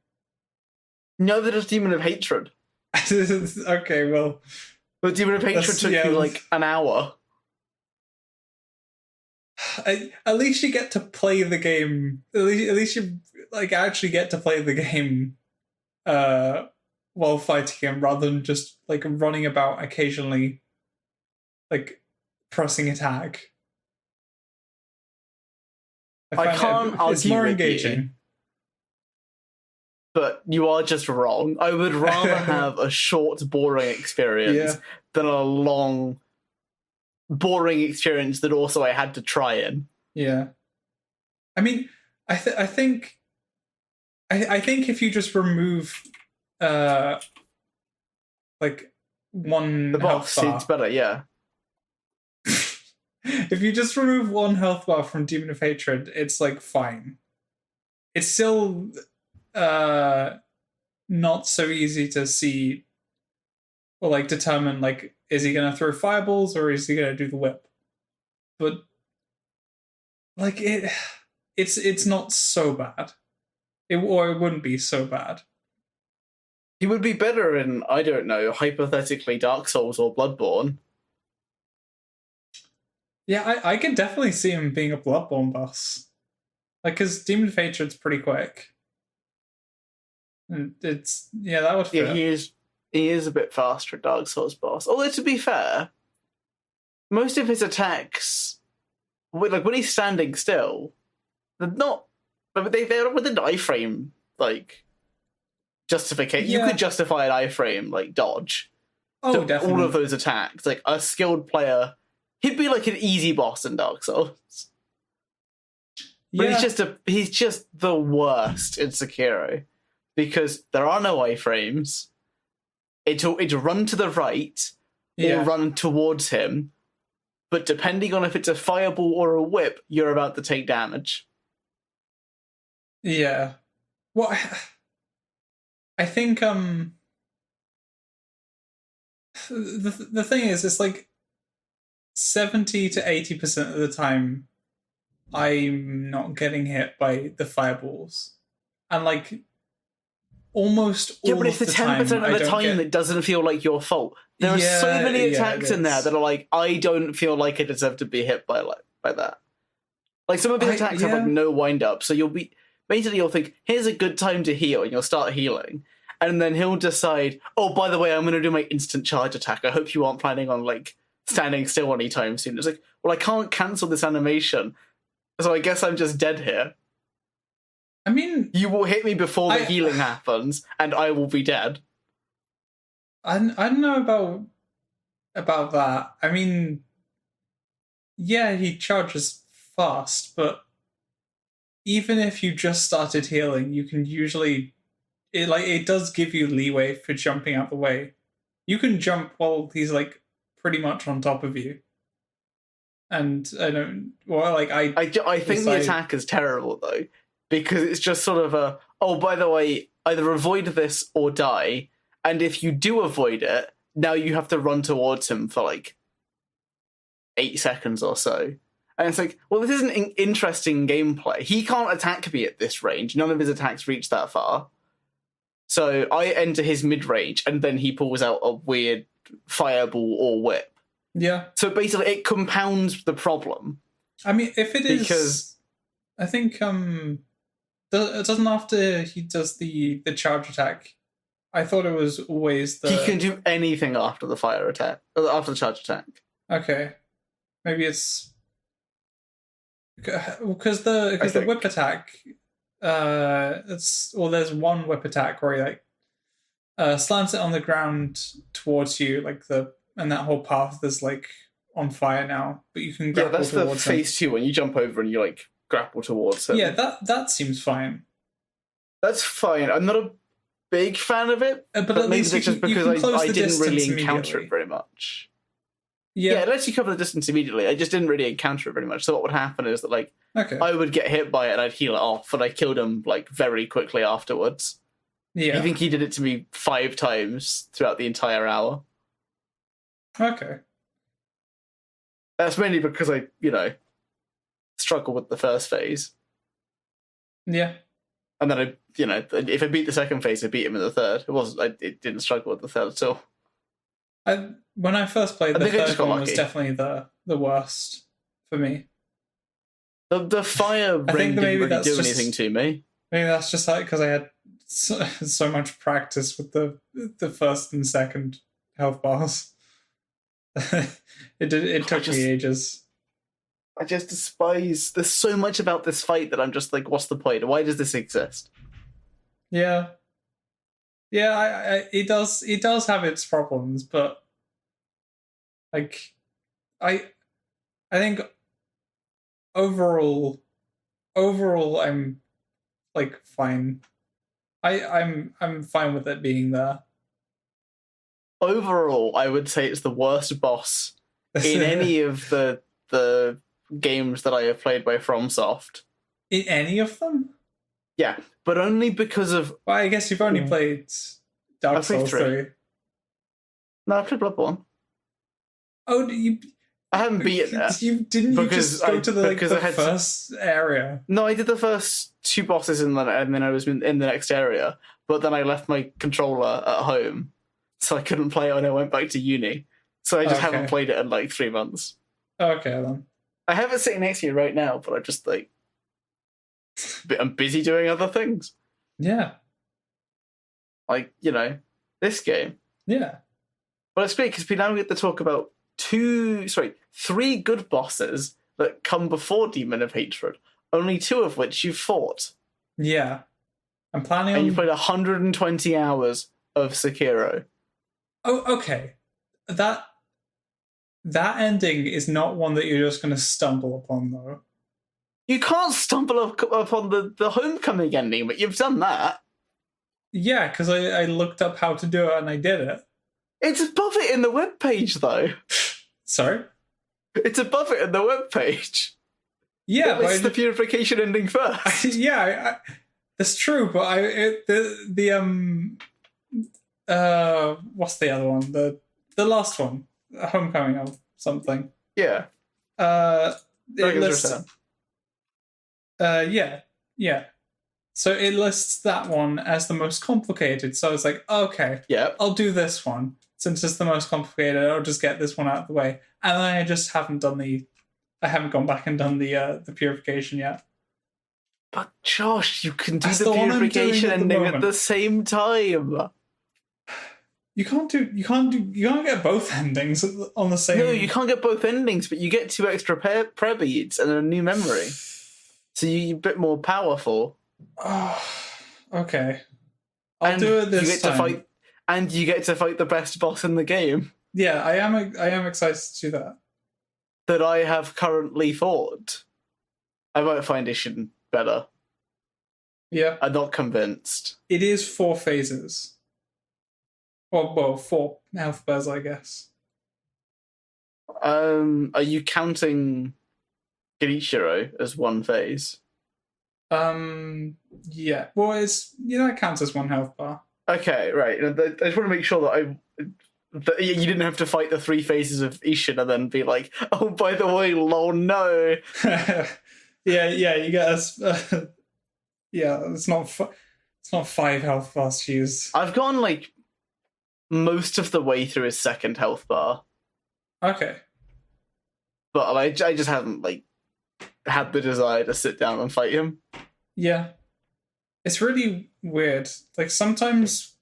Neither does Demon of Hatred. Okay, well... But Demon of Hatred took you like an hour. At least you get to play the game. At least you like actually get to play the game while fighting him, rather than just like running about occasionally, like pressing attack. I can't argue. It's more with engaging. You, but you are just wrong. I would rather have a short, boring experience than a long, boring experience that also I had to try in. Yeah. I mean, I think if you just remove like one the boss, health bar, it's better, yeah. If you just remove one health bar from Demon of Hatred, it's like fine. It's still not so easy to see or like determine, like, is he gonna throw fireballs or is he gonna do the whip? But like it's not so bad. It wouldn't be so bad. He would be better in, I don't know, hypothetically Dark Souls or Bloodborne. Yeah, I can definitely see him being a Bloodborne boss. Like, because Demon of Hatred's pretty quick. And it's, that would fit. Yeah, he is a bit faster at Dark Souls boss. Although, to be fair, most of his attacks, like when he's standing still, they're not, they're within iframe, like, justification. Yeah. You could justify an iframe, like, dodge. Oh, definitely. All of those attacks. Like, a skilled player, he'd be like an easy boss in Dark Souls. But he's just the worst in Sekiro. Because there are no iframes. It'll run to the right or run towards him. But depending on if it's a fireball or a whip, you're about to take damage. Yeah. Well, I think the thing is, it's like 70 to 80% of the time, I'm not getting hit by the fireballs, and like almost all but it's the 10% of the time that doesn't feel like your fault. There are so many attacks in there that are like, I don't feel like I deserve to be hit by that. Like some of the attacks have like no wind up, so you'll think, here's a good time to heal, and you'll start healing, and then he'll decide, oh, by the way, I'm going to do my instant charge attack. I hope you aren't planning on like standing still anytime soon. It's like, well, I can't cancel this animation, so I guess I'm just dead here. I mean, you will hit me before the healing happens, and I will be dead. I don't know about that. I mean, yeah, he charges fast, but even if you just started healing, you can usually it does give you leeway for jumping out the way. You can jump while he's like pretty much on top of you. And I don't. Well, like I think the attack is terrible though, because it's just sort of a, oh, by the way, either avoid this or die. And if you do avoid it, now you have to run towards him for like 8 seconds or so. And it's like, well, this isn't interesting gameplay. He can't attack me at this range. None of his attacks reach that far. So I enter his mid-range, and then he pulls out a weird fireball or whip. Yeah. So basically, it compounds the problem. I mean, if it is... Because I think, doesn't after he does the charge attack, I thought it was always the... He can do anything after the fire attack, after the charge attack. Okay. Maybe it's... Because the whip attack, there's one whip attack where he like slams it on the ground towards you, like and that whole path is like on fire now, but you can grapple towards him. Yeah, that's the phase 2 when you jump over and you like grapple towards him. Yeah, that seems fine. That's fine. I'm not a big fan of it, but at least it's just because I didn't really encounter it very much. Yeah, it lets you cover the distance immediately. I just didn't really encounter it very much. So what would happen is that, like, I would get hit by it and I'd heal it off, and I killed him, like, very quickly afterwards. Yeah. I think he did it to me 5 times throughout the entire hour. Okay. That's mainly because I, struggle with the first phase. Yeah. And then if I beat the second phase, I beat him in the third. It didn't struggle with the third at all. When I first played, the third one was definitely the worst for me. The fire ring didn't really do anything to me. Maybe that's just like because I had so much practice with the first and second health bars. It took me ages. I just despise... There's so much about this fight that I'm just like, what's the point? Why does this exist? Yeah. Yeah, it does have its problems, but like I think overall I'm like fine. I'm fine with it being there. Overall, I would say it's the worst boss in any of the games that I have played by FromSoft. In any of them? Yeah, but only because of... Well, I guess you've only played Dark Souls 3. No, I played Bloodborne. Oh, I haven't beaten it. You just go to the first area? No, I did the first 2 bosses and then I was in the next area, but then I left my controller at home, so I couldn't play it when I went back to uni. So I just haven't played it in like 3 months. Okay, then. I have it sitting next to you right now, but I just like... I'm busy doing other things. Yeah. Like, this game. Yeah. But it's great because we now get to talk about 3 good bosses that come before Demon of Hatred, only 2 of which you've fought. Yeah. I'm planning on... And you played 120 hours of Sekiro. Oh, okay. That ending is not one that you're just going to stumble upon, though. You can't stumble upon the homecoming ending, but you've done that. Yeah, because I looked up how to do it and I did it. It's above it in the webpage, though. Sorry? It's above it in the webpage. Yeah, but it's the purification ending first. Yeah, That's true, but what's the other one? The last one, Homecoming or something. Yeah. It lists, yeah. So it lists that one as the most complicated. So I was like, okay, yeah, I'll do this one since it's the most complicated. I'll just get this one out of the way, and I just haven't gone back and done the purification yet. But Josh, you can do the purification ending at the same time. You can't get both endings on the same. No, you can't get both endings, but you get 2 extra prayer beads and a new memory, so you're a bit more powerful. Oh, okay. I'll do it this time. And you get to fight the best boss in the game. Yeah, I am excited to do that. That I have currently fought. I might find Ishin better. Yeah. I'm not convinced. It is 4 phases. Well, 4 health bars, I guess. Are you counting Genichiro as 1 phase? Yeah. Well, it counts as 1 health bar. Okay, right. I just want to make sure that you didn't have to fight the 3 phases of Ishin and then be like, oh, by the way, lol, no. Yeah, you get us. Yeah, it's not 5 health bars to use. I've gone like most of the way through his 2nd health bar. Okay. But I just haven't like had the desire to sit down and fight him. Yeah. It's really weird. Like sometimes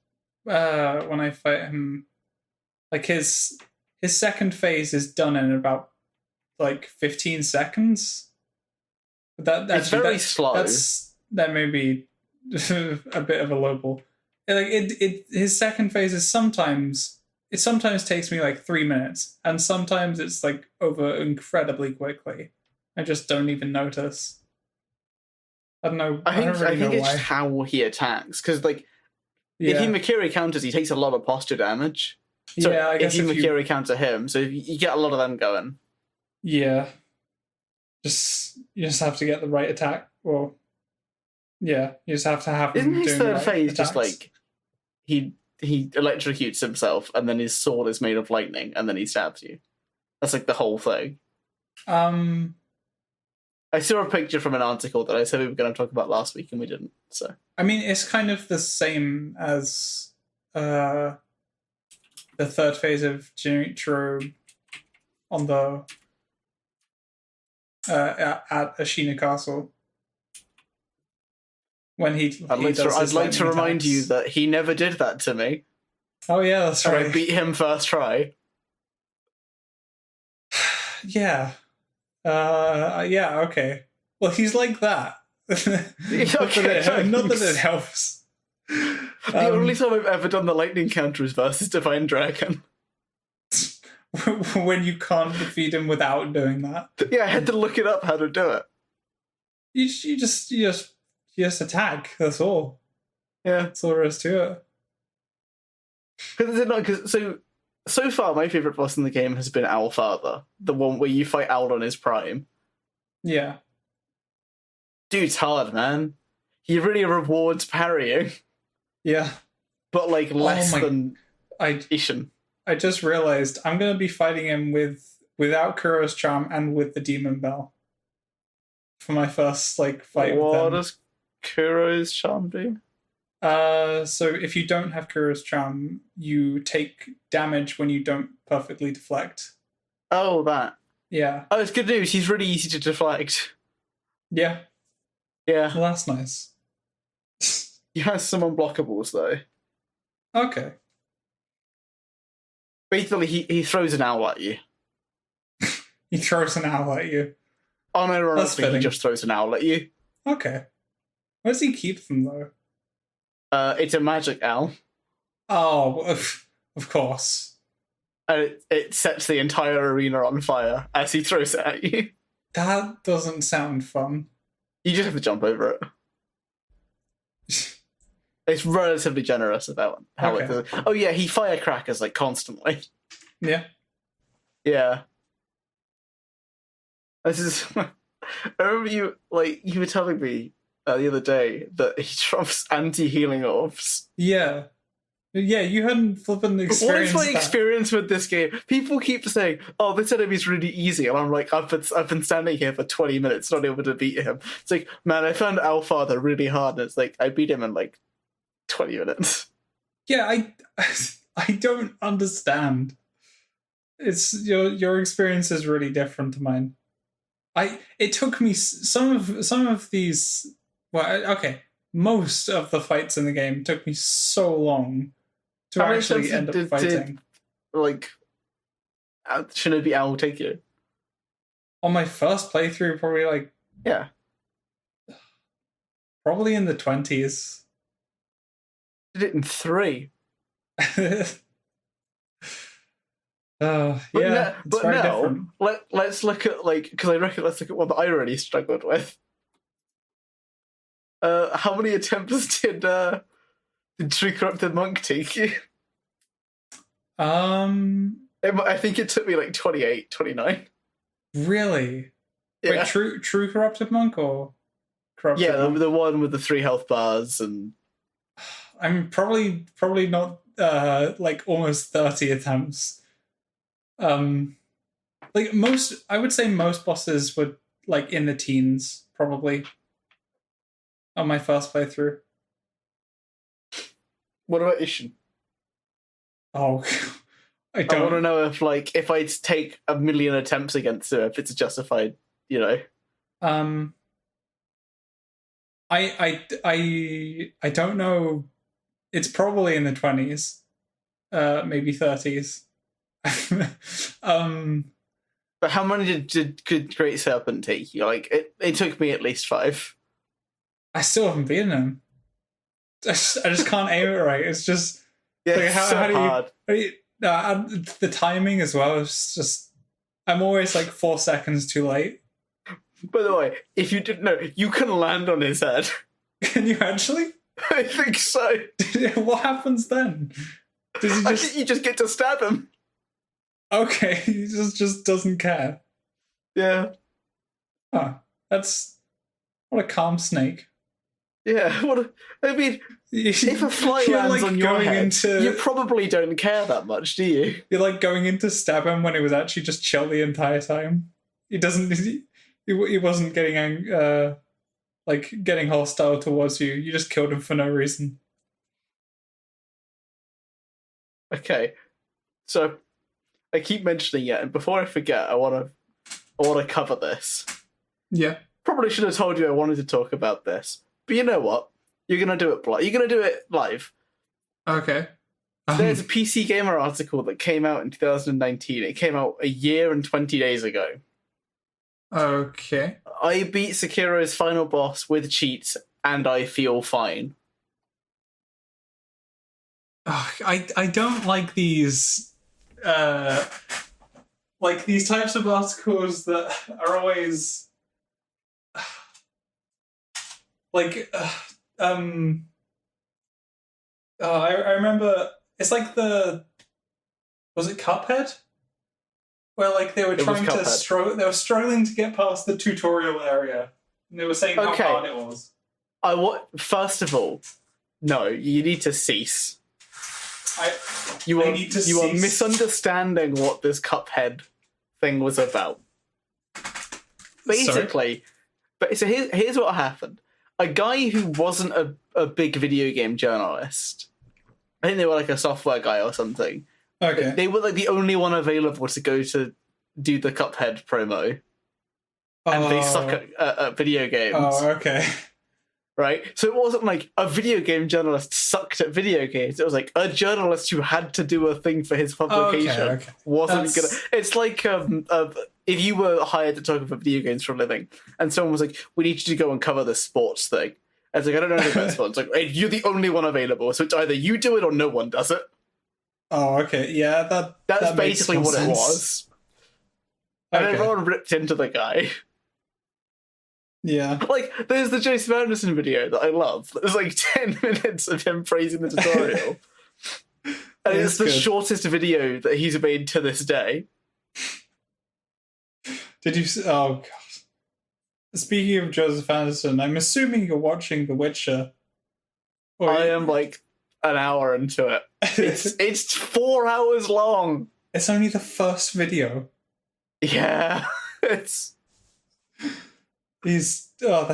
when I fight him, like his 2nd phase is done in about like 15 seconds. It's very slow. That may be a bit of a low ball. Like his 2nd phase is sometimes takes me like 3 minutes, and sometimes it's like over incredibly quickly. I just don't even notice. I don't know. I think it's just how he attacks, because like if you Makiri counters, he takes a lot of posture damage. So yeah, I guess if you Makiri counter him, so you get a lot of them going. Yeah. You just have to get the right attack. Well, yeah, you just have to have. Isn't his 3rd phase attacks. Just like he electrocutes himself, and then his sword is made of lightning, and then he stabs you? That's like the whole thing. I saw a picture from an article that I said we were going to talk about last week, and we didn't. So I mean, it's kind of the same as the 3rd phase of Genichiro on the at Ashina Castle. When I'd like to remind you that he never did that to me. Oh yeah, that's right. I beat him first try. Yeah. Yeah, okay. Well, he's like that. Not that it helps. The only time I've ever done the lightning counter is versus Divine Dragon. When you can't defeat him without doing that. Yeah, I had to look it up how to do it. You just attack. That's all. Yeah, that's all there is to it. Because so far, my favorite boss in the game has been Owl Father, the one where you fight Owl on his prime. Yeah, dude's hard, man. He really rewards parrying. Yeah, but like less than Ishin. I just realized I'm gonna be fighting him without Kuro's Charm and with the Demon Bell for my first fight with him. What does Kuro's Charm do? So if you don't have Kuro's Charm, you take damage when you don't perfectly deflect. Oh, that. Yeah. Oh, it's good news. He's really easy to deflect. Yeah. Yeah. Well, that's nice. He has some unblockables, though. Okay. Basically, he throws an owl at you. He throws an owl at you? Unironically, he just throws an owl at you. Okay. Where does he keep them, though? It's a magic owl. Oh, of course. And it sets the entire arena on fire as he throws it at you. That doesn't sound fun. You just have to jump over it. It's relatively generous about how it does. Oh yeah, he firecrackers constantly. Yeah. Yeah. This is. I remember you were telling me the other day that he drops anti-healing orbs. Yeah. Yeah, you hadn't flippin' experienced What is my experience with this game? People keep saying, "Oh, this enemy's really easy," and I'm like, "I've been standing here for 20 minutes, not able to beat him." It's like, man, I found Alfather really hard, and it's like I beat him in like 20 minutes. Yeah, I don't understand. It's your experience is really different to mine. It took me some of these. Well, okay, most of the fights in the game took me so long to actually end up fighting. Like, Shinobi Owl take you? On my first playthrough, probably like... Yeah. Probably in the 20s. Did it in 3. Yeah, but now, let's look at, like, because let's look at one that I really struggled with. How many attempts did True Corrupted Monk take you? I think it took me like 28, 29. Really? Yeah. Wait, True Corrupted Monk or Corrupted Monk? The one with the 3 health bars and... I'm probably not like almost 30 attempts. Like I would say most bosses were like in the teens, probably. On my first playthrough. What about Ishin? Oh, I want to know if I'd take 1 million attempts against her, if it's justified, you know. I don't know. It's probably in the 20s, maybe 30s. But how many did Great Serpent take you? Like it took me at least 5. I still haven't beaten him. I just can't aim it right. It's just like, hard. The timing as well is just... I'm always like 4 seconds too late. By the way, if you didn't know, you can land on his head. Can you actually? I think so. What happens then? Does he I think you just get to stab him. Okay, he just doesn't care. Yeah. Huh. What a calm snake. Yeah, if a fly lands on your head, you probably don't care that much, do you? You're like going in to stab him when it was actually just chill the entire time. He wasn't getting getting hostile towards you. You just killed him for no reason. Okay, so I keep mentioning it, and before I forget, I want to cover this. Yeah. Probably should have told you I wanted to talk about this. But you know what? You're going to do it live. Okay. There's a PC Gamer article that came out in 2019. It came out a year and 20 days ago. Okay. I beat Sekiro's final boss with cheats, and I feel fine. I don't like these... like these types of articles that are always... I remember it's like was it Cuphead? Where like they were trying to they were struggling to get past the tutorial area, and they were saying how hard it was. First of all, no, you need to cease. You are misunderstanding what this Cuphead thing was about. Basically, so here's what happened. A guy who wasn't a big video game journalist, I think they were like a software guy or something. Okay. They were like the only one available to go to do the Cuphead promo. And they suck at video games. Oh, okay. Right? So it wasn't like a video game journalist sucked at video games. It was like a journalist who had to do a thing for his publication wasn't good. It's like if you were hired to talk about video games for a living, and someone was like, "We need you to go and cover this sports thing." And it's like, I don't know anything about sports. It's like, hey, you're the only one available, so it's either you do it or no one does it. Oh, okay. Yeah, that's basically what it was. And everyone ripped into the guy. Yeah. Like, there's the Jason Anderson video that I love. There's like 10 minutes of him praising the tutorial. And it's the shortest video that he's made to this day. Did you... Oh, God. speaking of Joseph Anderson, I'm assuming you're watching The Witcher. I am like an hour into it. It's 4 hours long. It's only the first video. Yeah, there's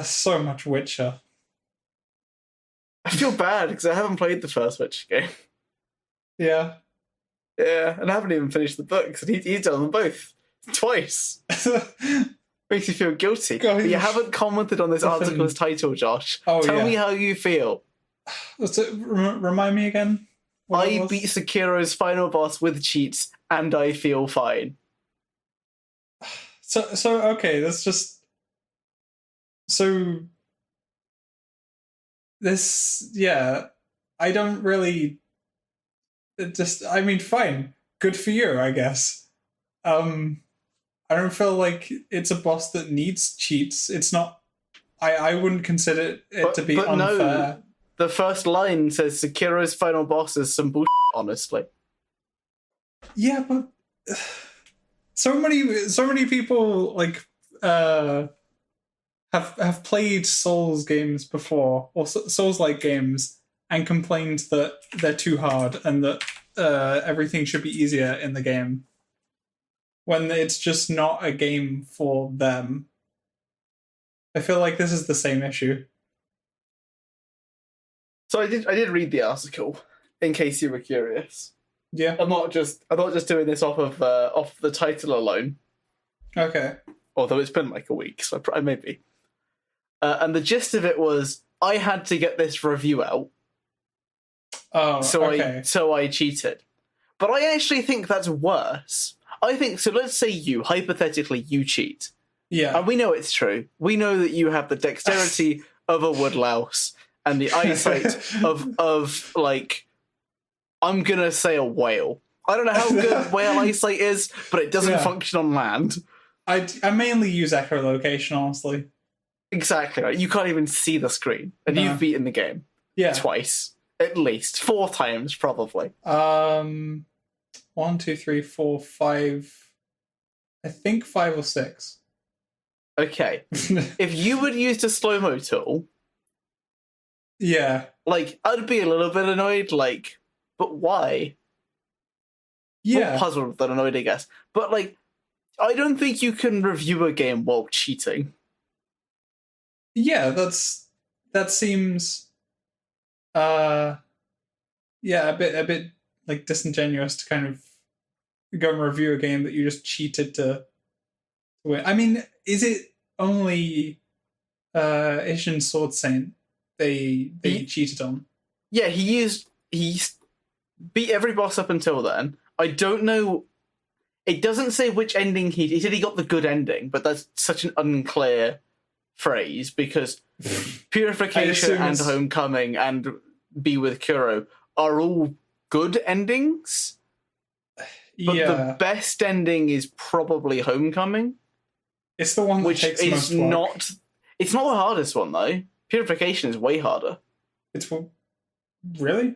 so much Witcher. I feel bad because I haven't played the first Witcher game. Yeah. Yeah, and I haven't even finished the books, and he's done them both twice. Makes you feel guilty. But you haven't commented on this article's title, Josh. Tell me how you feel. Remind me again. I beat Sekiro's final boss with cheats, and I feel fine. So okay, that's just this. Yeah, I don't really. I mean, fine, good for you, I guess. I don't feel like it's a boss that needs cheats. It's not. I wouldn't consider it to be unfair. No, the first line says Sekiro's final boss is some bullshit, honestly. Yeah, but so many people like have played Souls games before, or Souls-like games, and complained that they're too hard and that everything should be easier in the game, when it's just not a game for them. I feel like this is the same issue. So I did read the article, in case you were curious. Yeah. I'm not just doing this off of the title alone. Okay. Although it's been like a week, so I may be. And the gist of it was I had to get this review out. Oh, so I cheated. But I actually think that's worse. I think, so let's say hypothetically, you cheat. Yeah. And we know it's true. We know that you have the dexterity of a woodlouse and the eyesight of like, I'm going to say a whale. I don't know how good whale eyesight is, but it doesn't function on land. I mainly use echolocation, honestly. Exactly. Right. You can't even see the screen. And you've beaten the game. Yeah. Twice. At least. 4 times, probably. 1, 2, 3, 4, 5. I think 5 or 6. Okay. If you would use the slow-mo tool... Yeah. Like, I'd be a little bit annoyed, like, but why? Yeah. More puzzled than annoyed, I guess. But, like, I don't think you can review a game while cheating. Yeah, that seems a bit like disingenuous to kind of go and review a game that you just cheated to win. I mean, is it only Asian Sword Saint they cheated on? Yeah, he beat every boss up until then. I don't know. It doesn't say which ending he said he got the good ending, but that's such an unclear phrase because Purification and Homecoming and Be with Kuro are all good endings. But the best ending is probably Homecoming. It's the one that takes most work. It's not the hardest one though. Purification is way harder. It's really?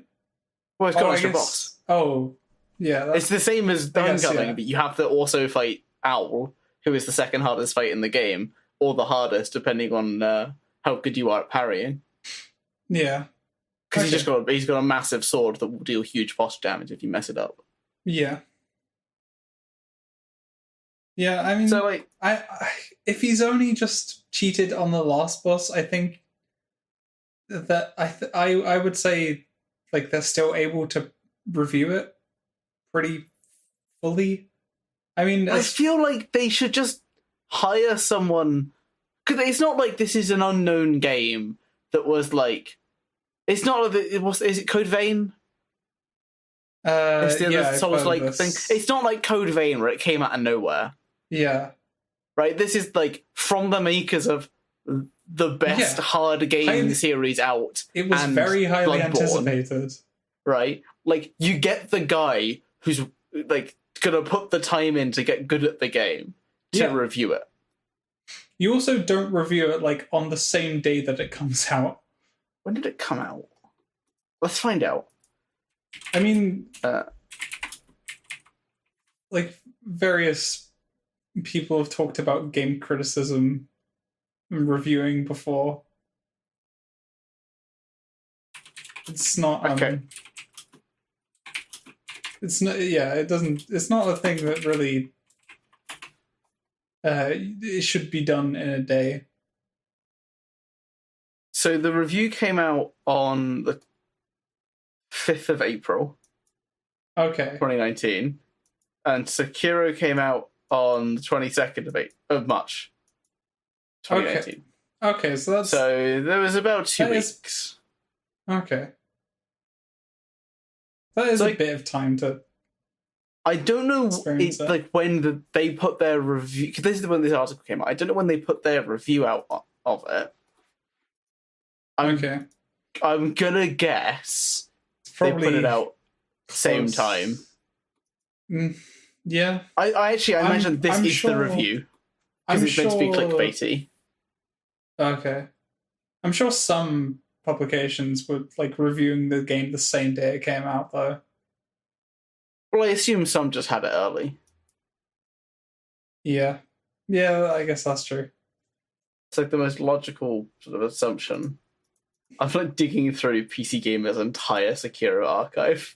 Well, it's got an extra boss. Oh, yeah. It's the same as Homecoming, but you have to also fight Owl, who is the second hardest fight in the game, or the hardest, depending on how good you are at parrying. Yeah. Because he's got a massive sword that will deal huge boss damage if you mess it up. Yeah. Yeah, I mean, so like, I if he's only just cheated on the last boss, I think that I would say like they're still able to review it pretty fully. I mean, I feel like they should just hire someone, because it's not like this is an unknown game that was like, it's not like is it Code Vein? It's the other Souls-like thing. It's not like Code Vein where it came out of nowhere. Yeah. Right? This is like from the makers of the best hard game series out. It was very highly anticipated. Right? Like, you get the guy who's like gonna put the time in to get good at the game to review it. You also don't review it like on the same day that it comes out. When did it come out? Let's find out. I mean, like various people have talked about game criticism reviewing before. It's not. Okay. It's not. Yeah, it doesn't. It's not a thing that really. It should be done in a day. So the review came out on the 5th of April. Okay. 2019, and Sekiro came out on the 22nd of March 2019. Okay, so there was about 2 weeks. Okay. That is a bit of time to. I don't know when they put their review, because this is when this article came out. I don't know when they put their review out of it. I'm gonna guess probably they put it out same time. Yeah. I imagine this is the review. Because it's meant to be clickbaity. Okay. I'm sure some publications were reviewing the game the same day it came out, though. Well, I assume some just had it early. Yeah. Yeah, I guess that's true. It's the most logical sort of assumption. I'm digging through PC Gamer's entire Sekiro archive.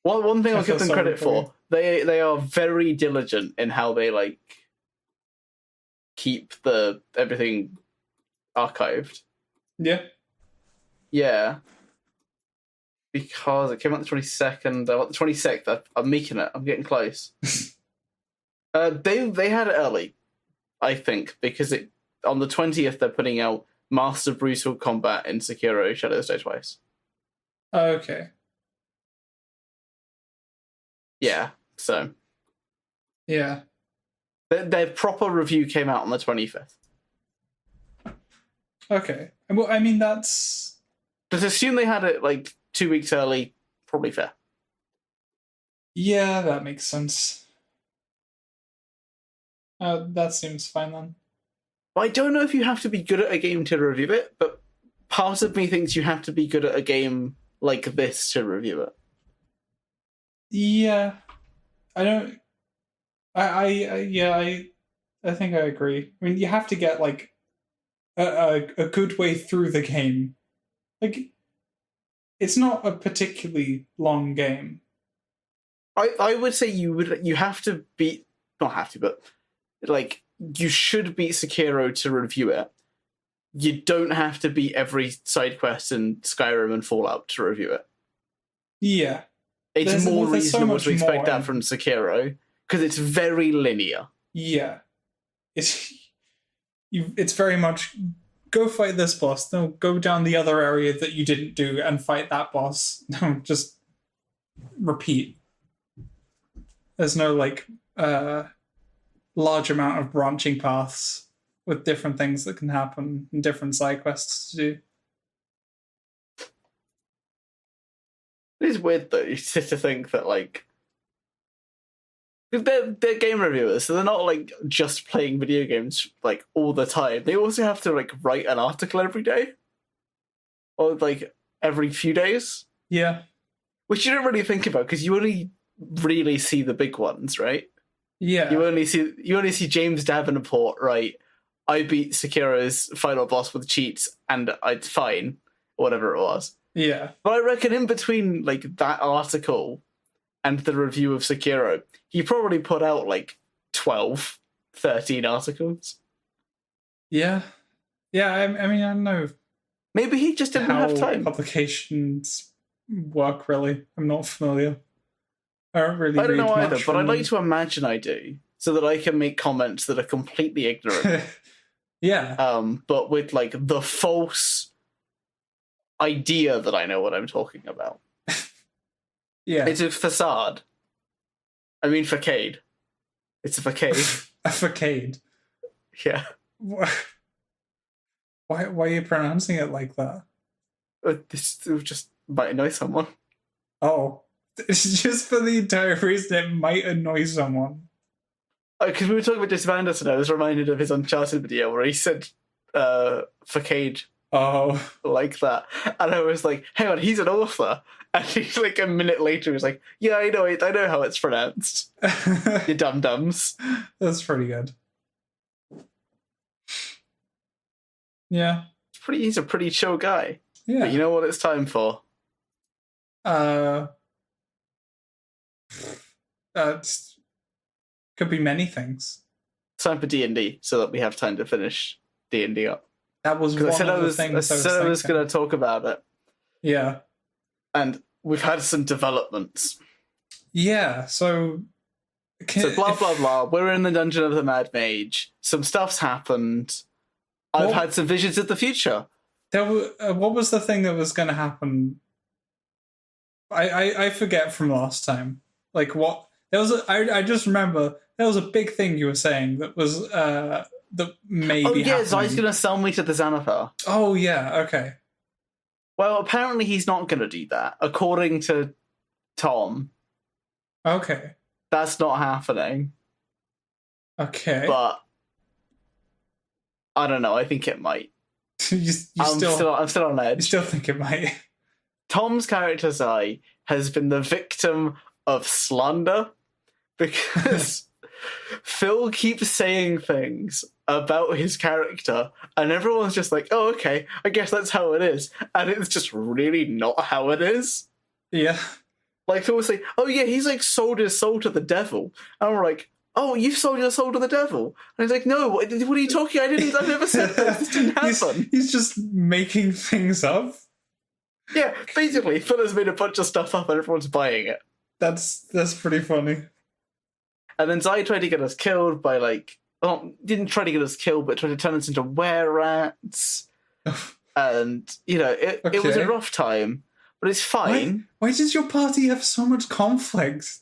One thing I'll give them credit for, they are very diligent in how they keep everything archived. Yeah. Yeah. Because it came out the 22nd. The 26th. I'm making it. I'm getting close. They had it early, I think, because on the 20th they're putting out Master Brutal Combat in Sekiro Shadows Die Twice. Okay. Yeah, so. Yeah. Their proper review came out on the 25th. Okay. Well, I mean, that's... But assume they had it 2 weeks early, probably fair. Yeah, that makes sense. That seems fine then. I don't know if you have to be good at a game to review it, but part of me thinks you have to be good at a game like this to review it. Yeah. I don't... I think I agree. I mean, you have to get, a good way through the game. It's not a particularly long game. I would say you have to beat... Not have to, but... you should beat Sekiro to review it. You don't have to beat every side quest in Skyrim and Fallout to review it. Yeah. It's more reasonable to expect that from Sekiro, because it's very linear. Yeah. It's very much, go fight this boss, no, go down the other area that you didn't do and fight that boss. No, just repeat. There's no, large amount of branching paths with different things that can happen and different side quests to do. It is weird though, just to think that they're game reviewers, so they're not just playing video games all the time. They also have to write an article every day, or every few days. Yeah, which you don't really think about because you only really see the big ones, right? Yeah, you only see James Davenport, right? I beat Sekiro's final boss with cheats, and it's fine, or whatever it was. Yeah, but I reckon in between that article and the review of Sekiro, he probably put out 12, 13 articles. Yeah. Yeah, I mean, I don't know. Maybe he just didn't have time. Publications work, really. I'm not familiar. I don't know either, but I'd like to imagine I do, so that I can make comments that are completely ignorant. Yeah. But with the false idea that I know what I'm talking about. Yeah. It's a facade. I mean facade. It's a facade. A facade. Yeah. Why are you pronouncing it like that? This just might annoy someone. Oh. It's just for the entire reason it might annoy someone. Because we were talking about Jason Anderson, I was reminded of his Uncharted video where he said facade. Oh. Like that. And I was like, hang on, he's an author. And he's a minute later, he's like, yeah, I know how it's pronounced. You dum-dums. That's pretty good. Yeah. He's a pretty chill guy. Yeah. But you know what it's time for? Could be many things. It's time for D&D, so that we have time to finish D&D up. That was one of the things I said I was going to talk about it. Yeah. And we've had some developments. Yeah, so blah, blah, blah. We're in the Dungeon of the Mad Mage. Some stuff's happened. I've had some visions of the future. What was the thing that was going to happen? I forget from last time. Like, what? I just remember there was a big thing you were saying that was that maybe happening. Yeah, Zai's going to sell me to the Xanathar. Oh, yeah, okay. Well, apparently he's not going to do that, according to Tom. Okay. That's not happening. Okay. But I don't know. I think it might. I'm still on edge. You still think it might? Tom's character Zai has been the victim of slander because Phil keeps saying things about his character, and everyone's just like, "Oh, okay, I guess that's how it is," and it's just really not how it is. Yeah. Like Phil will say, "Oh yeah, he's like sold his soul to the devil," and we're like, "Oh, you've sold your soul to the devil?" And he's like, "No, what are you talking? I never said that. This didn't happen." He's just making things up. Yeah, basically, Phil has made a bunch of stuff up and everyone's buying it. That's pretty funny. And then Zai tried to get us killed by didn't try to get us killed, but tried to turn us into were-rats. And, it was a rough time, but it's fine. Why does your party have so much conflict?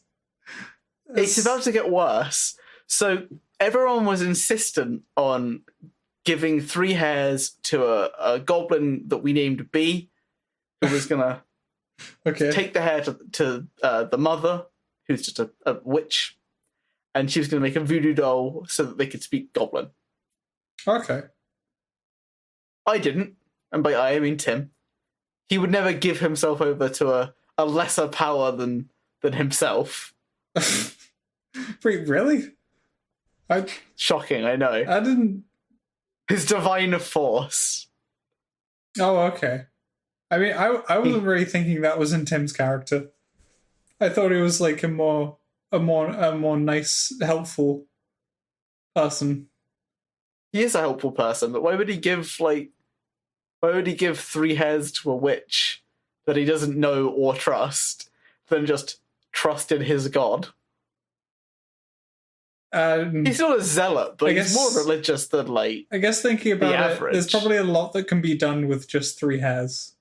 It's about to get worse. So everyone was insistent on giving 3 hairs to a goblin that we named B, who was going to take the hair to the mother, who's just a witch, and she was going to make a voodoo doll so that they could speak goblin. Okay. I didn't, and by I mean Tim. He would never give himself over to a lesser power than himself. Wait, really? Shocking, I know. I didn't... His divine force. Oh, okay. I mean, I wasn't really thinking that was in Tim's character. I thought he was like a more nice, helpful person. He is a helpful person, but why would he give 3 hairs to a witch that he doesn't know or trust, than just trust in his god? He's not a zealot, but he's more religious than I guess thinking about it, there's probably a lot that can be done with just 3 hairs.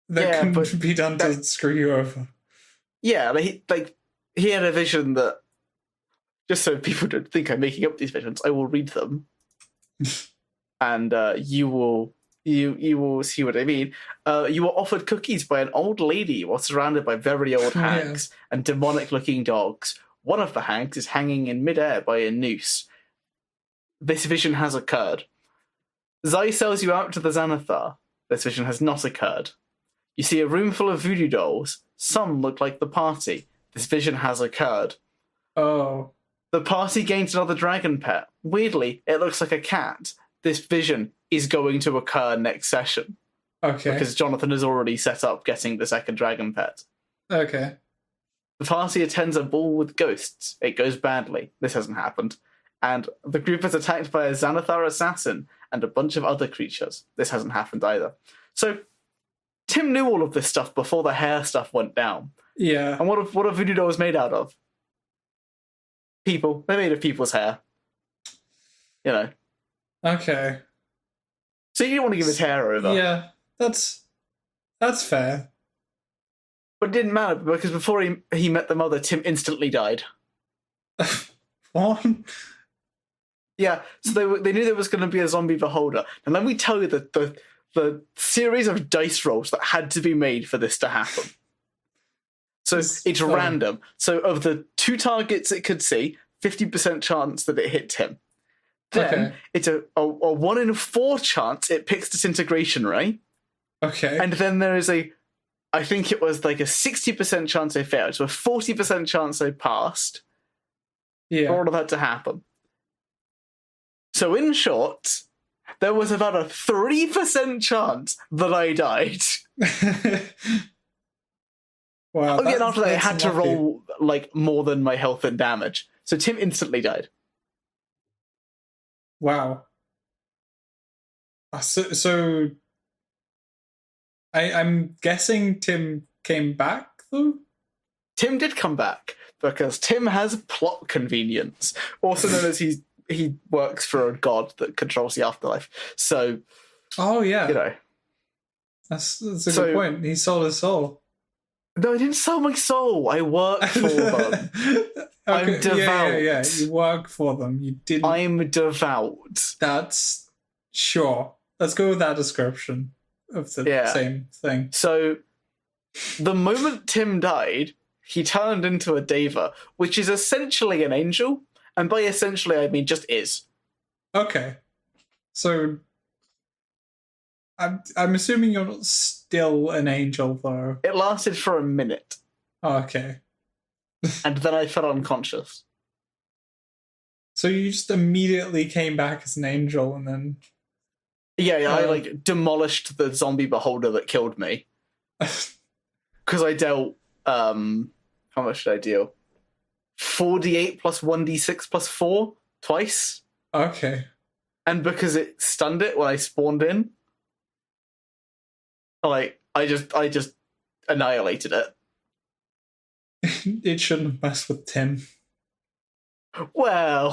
That can be done to screw you over. Yeah, he had a vision that, just so people don't think I'm making up these visions, I will read them, and you will see what I mean. You were offered cookies by an old lady while surrounded by very old hags and demonic-looking dogs. One of the hags is hanging in midair by a noose. This vision has occurred. Zai sells you out to the Xanathar. This vision has not occurred. You see a room full of voodoo dolls. Some look like the party. This vision has occurred. Oh. The party gains another dragon pet. Weirdly, it looks like a cat. This vision is going to occur next session. Okay. Because Jonathan has already set up getting the second dragon pet. Okay. The party attends a ball with ghosts. It goes badly. This hasn't happened. And the group is attacked by a Xanathar assassin and a bunch of other creatures. This hasn't happened either. So, Tim knew all of this stuff before the hair stuff went down. Yeah. And what are voodoo dolls made out of? People. They're made of people's hair. Okay. So you didn't want to give his hair over. Yeah, that's fair. But it didn't matter, because before he met the mother, Tim instantly died. What? Yeah, so they knew there was going to be a zombie beholder. And let me tell you the series of dice rolls that had to be made for this to happen. So it's random. So of the 2 targets it could see, 50% chance that it hit him. Then it's a 1 in 4 chance it picks disintegration ray. Okay. And then there is I think it was like a 60% chance they failed, so a 40% chance they passed. Yeah. For all of that to happen. So in short, there was about a 3% chance that I died. Wow. Again, after that, I had to roll like more than my health and damage. So Tim instantly died. Wow. So I'm guessing Tim came back, though? Tim did come back, because Tim has plot convenience, also known as he works for a god that controls the afterlife. So, oh yeah, you know, that's a good point. He sold his soul. No, I didn't sell my soul. I work for them. Okay, I'm devout. Yeah, you work for them. You didn't. I'm devout. That's sure. Let's go with that description of the same thing. So, the moment Tim died, he turned into a deva, which is essentially an angel, and by essentially I mean just is. Okay, so I'm assuming you're not still an angel, though. It lasted for a minute. Oh, okay. And then I fell unconscious. So you just immediately came back as an angel, and then... Yeah, I like demolished the zombie beholder that killed me. Because I dealt... how much did I deal? 4d8 plus 1d6 plus 4 twice. Okay. And because it stunned it when I spawned in, like I just annihilated it. It shouldn't have messed with Tim. Well,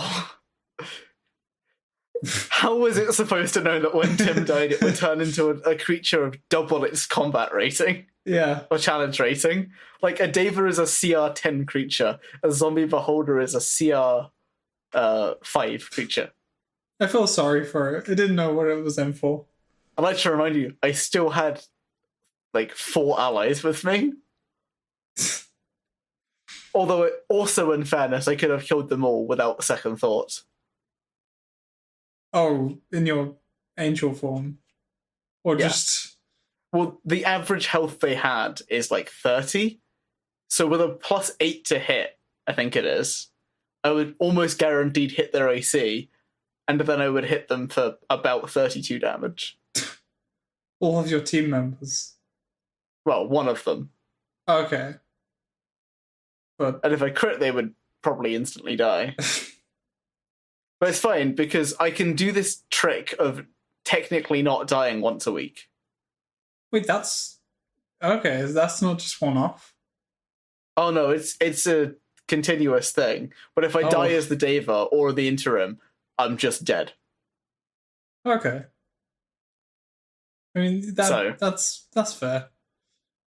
how was it supposed to know that when Tim died it would turn into a creature of double its combat rating? Yeah. Or challenge rating. Like, a Deva is a CR 10 creature. A zombie beholder is a CR 5 creature. I feel sorry for it. I didn't know what it was in for. I'd like to remind you, I still had like 4 allies with me. Although, also in fairness, I could have killed them all without second thought. Oh, in your angel form? Or just... Well, the average health they had is like 30. So with a plus 8 to hit, I think it is, I would almost guaranteed hit their AC, and then I would hit them for about 32 damage. All of your team members? Well, one of them. Okay. And if I crit, they would probably instantly die. But it's fine, because I can do this trick of technically not dying once a week. Wait, that's... Okay, that's not just one-off? Oh no, it's a continuous thing. But if I die as the Deva or the interim, I'm just dead. Okay. I mean, that's fair.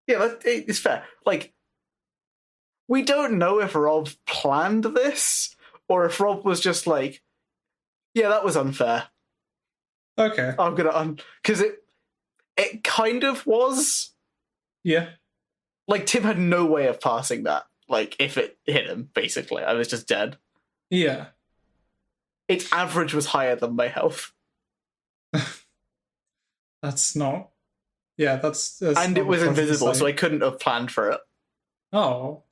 Yeah, it's fair. Like, we don't know if Rob planned this, or if Rob was just like, yeah, that was unfair. Okay. I'm gonna because it kind of was. Yeah. Like, Tim had no way of passing that. Like, if it hit him, basically. I was just dead. Yeah. Its average was higher than my health. That's not... Yeah, that's and it was invisible, so I couldn't have planned for it. Oh.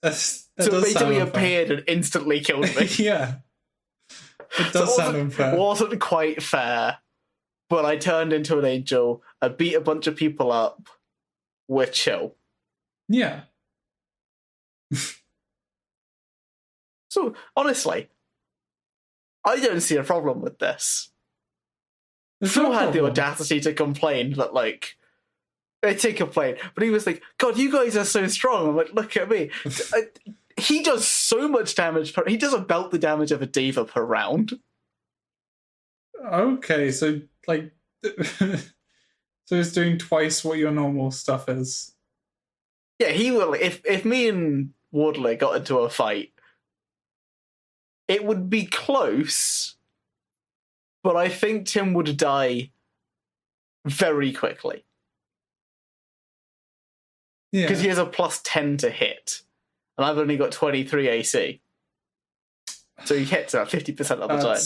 That so it basically appeared and instantly killed me. Yeah. It does sound unfair. It wasn't quite fair, but I turned into an angel, I beat a bunch of people up, we're chill. Yeah. So, honestly, I don't see a problem with this. Phil had the audacity to complain that, like, I take complaint, but he was like, God, you guys are so strong. I'm like, look at me. He does so much damage he does about the damage of a Deva per round. Okay, so, like, so he's doing twice what your normal stuff is. Yeah, he will. If me and Wardley got into a fight, it would be close, but I think Tim would die very quickly. Yeah. Because he has a plus 10 to hit, and I've only got 23 AC. So he hits about 50% of the time.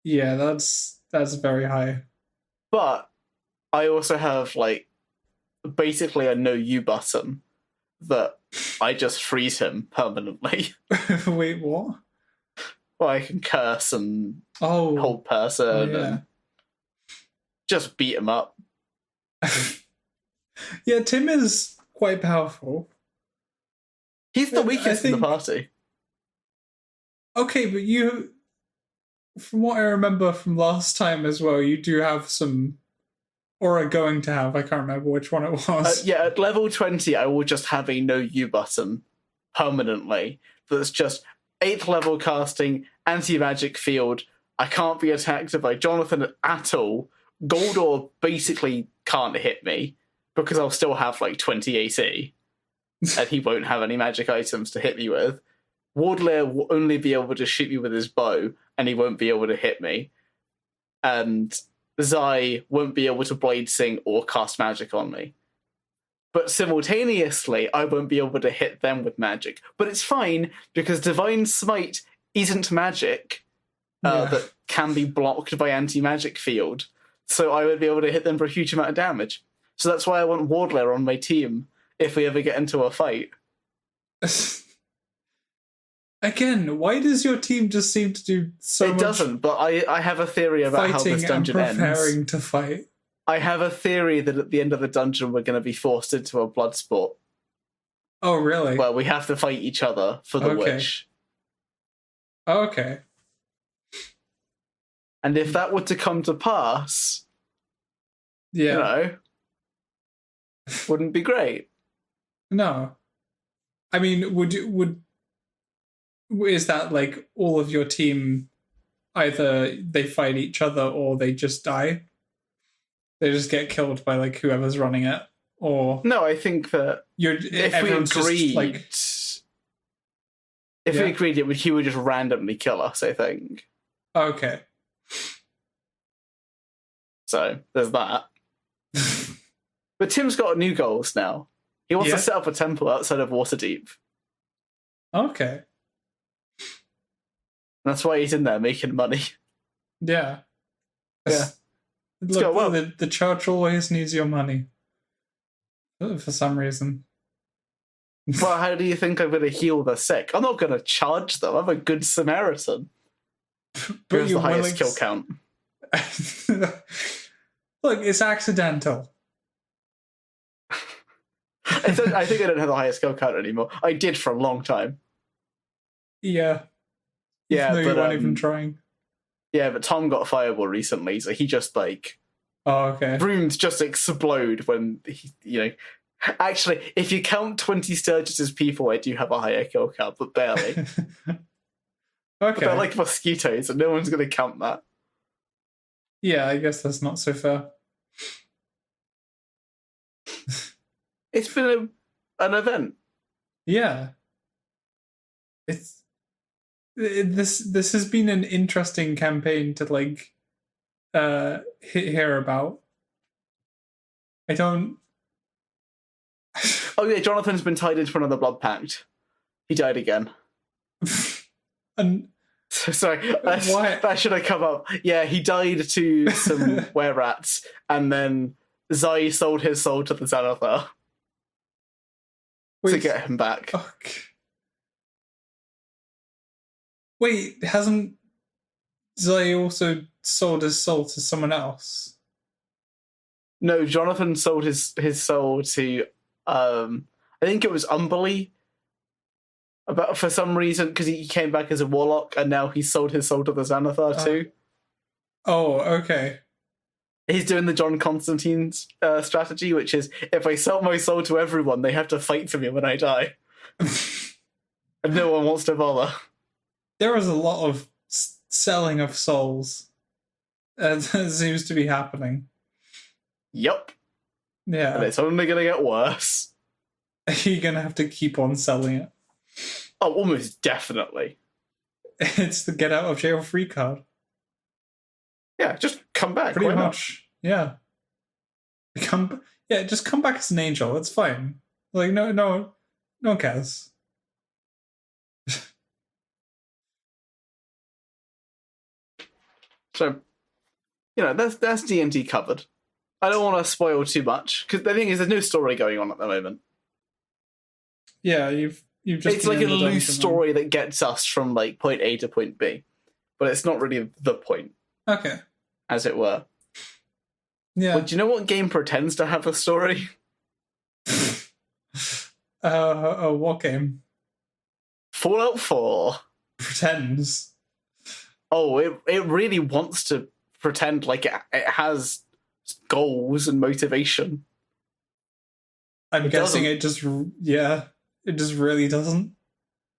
Yeah, that's very high. But I also have, like, basically a no you button that I just freeze him permanently. Wait, what? Well, I can curse and hold person and just beat him up. Yeah, Tim is quite powerful. He's the weakest in the party. Okay, but you, from what I remember from last time as well, you do have some, or are going to have, I can't remember which one it was. Yeah, at level 20, I will just have a no you button permanently. That's just 8th level casting, anti-magic field. I can't be attacked by Jonathan at all. Goldor basically can't hit me because I'll still have like 20 AC. And he won't have any magic items to hit me with. Wardlair will only be able to shoot me with his bow, and he won't be able to hit me. And Zai won't be able to blade sing or cast magic on me. But simultaneously, I won't be able to hit them with magic. But it's fine, because Divine Smite isn't magic that can be blocked by anti-magic field. So I would be able to hit them for a huge amount of damage. So that's why I want Wardlair on my team if we ever get into a fight. Again, why does your team just seem to do so much? It doesn't, but I have a theory about how this dungeon ends. Preparing to fight. I have a theory that at the end of the dungeon we're going to be forced into a blood sport. Oh, really? Where we have to fight each other for the witch. Okay. And if that were to come to pass, you know, wouldn't be great. No. I mean, is that like all of your team, either they fight each other or they just die? They just get killed by like whoever's running it? Or no, I think that if we agreed, we agreed, he would just randomly kill us, I think. Okay. So there's that. But Tim's got new goals now. He wants to set up a temple outside of Waterdeep. Okay. That's why he's in there making money. Yeah. Yeah. Look, the church always needs your money. For some reason. Well, how do you think I'm going to heal the sick? I'm not going to charge them. I'm a good Samaritan. But who's the highest kill count? Look, it's accidental. I think I don't have the highest kill count anymore. I did for a long time. Yeah. Yeah, but you weren't even trying. Yeah, but Tom got a fireball recently, so he just like... Oh, okay. Rooms just explode when, Actually, if you count 20 Sturgis as people, I do have a higher kill count, but barely. Okay. But they're like mosquitoes, and no one's going to count that. Yeah, I guess that's not so fair. It's been an event. Yeah. This has been an interesting campaign to like hear about. I don't. Oh yeah, Jonathan's been tied into another blood pact. He died again. And sorry, that should have come up. Yeah, he died to some were-rats, and then Zai sold his soul to the Xanathar to get him back. Okay. Wait, hasn't Zai also sold his soul to someone else? No, Jonathan sold his soul to, I think it was Umberly, for some reason, because he came back as a warlock, and now he's sold his soul to the Xanathar too. Oh, okay. He's doing the John Constantine strategy, which is, if I sell my soul to everyone, they have to fight for me when I die. And no one wants to bother. There is a lot of selling of souls that seems to be happening. Yep. Yeah. And it's only going to get worse. You're going to have to keep on selling it. Oh, almost definitely. It's the get out of jail free card. Yeah, just come back. Pretty much. Yeah. Just come back as an angel. It's fine. Like, no one cares. So, that's D&D covered. I don't want to spoil too much, because the thing is, there's no story going on at the moment. Yeah, you've It's like a loose story that gets us from like point A to point B, but it's not really the point. Okay. As it were. Yeah. But do you know what game pretends to have a story? What game? Fallout 4. Pretends. Oh, it really wants to pretend like it has goals and motivation. I'm guessing it just really doesn't.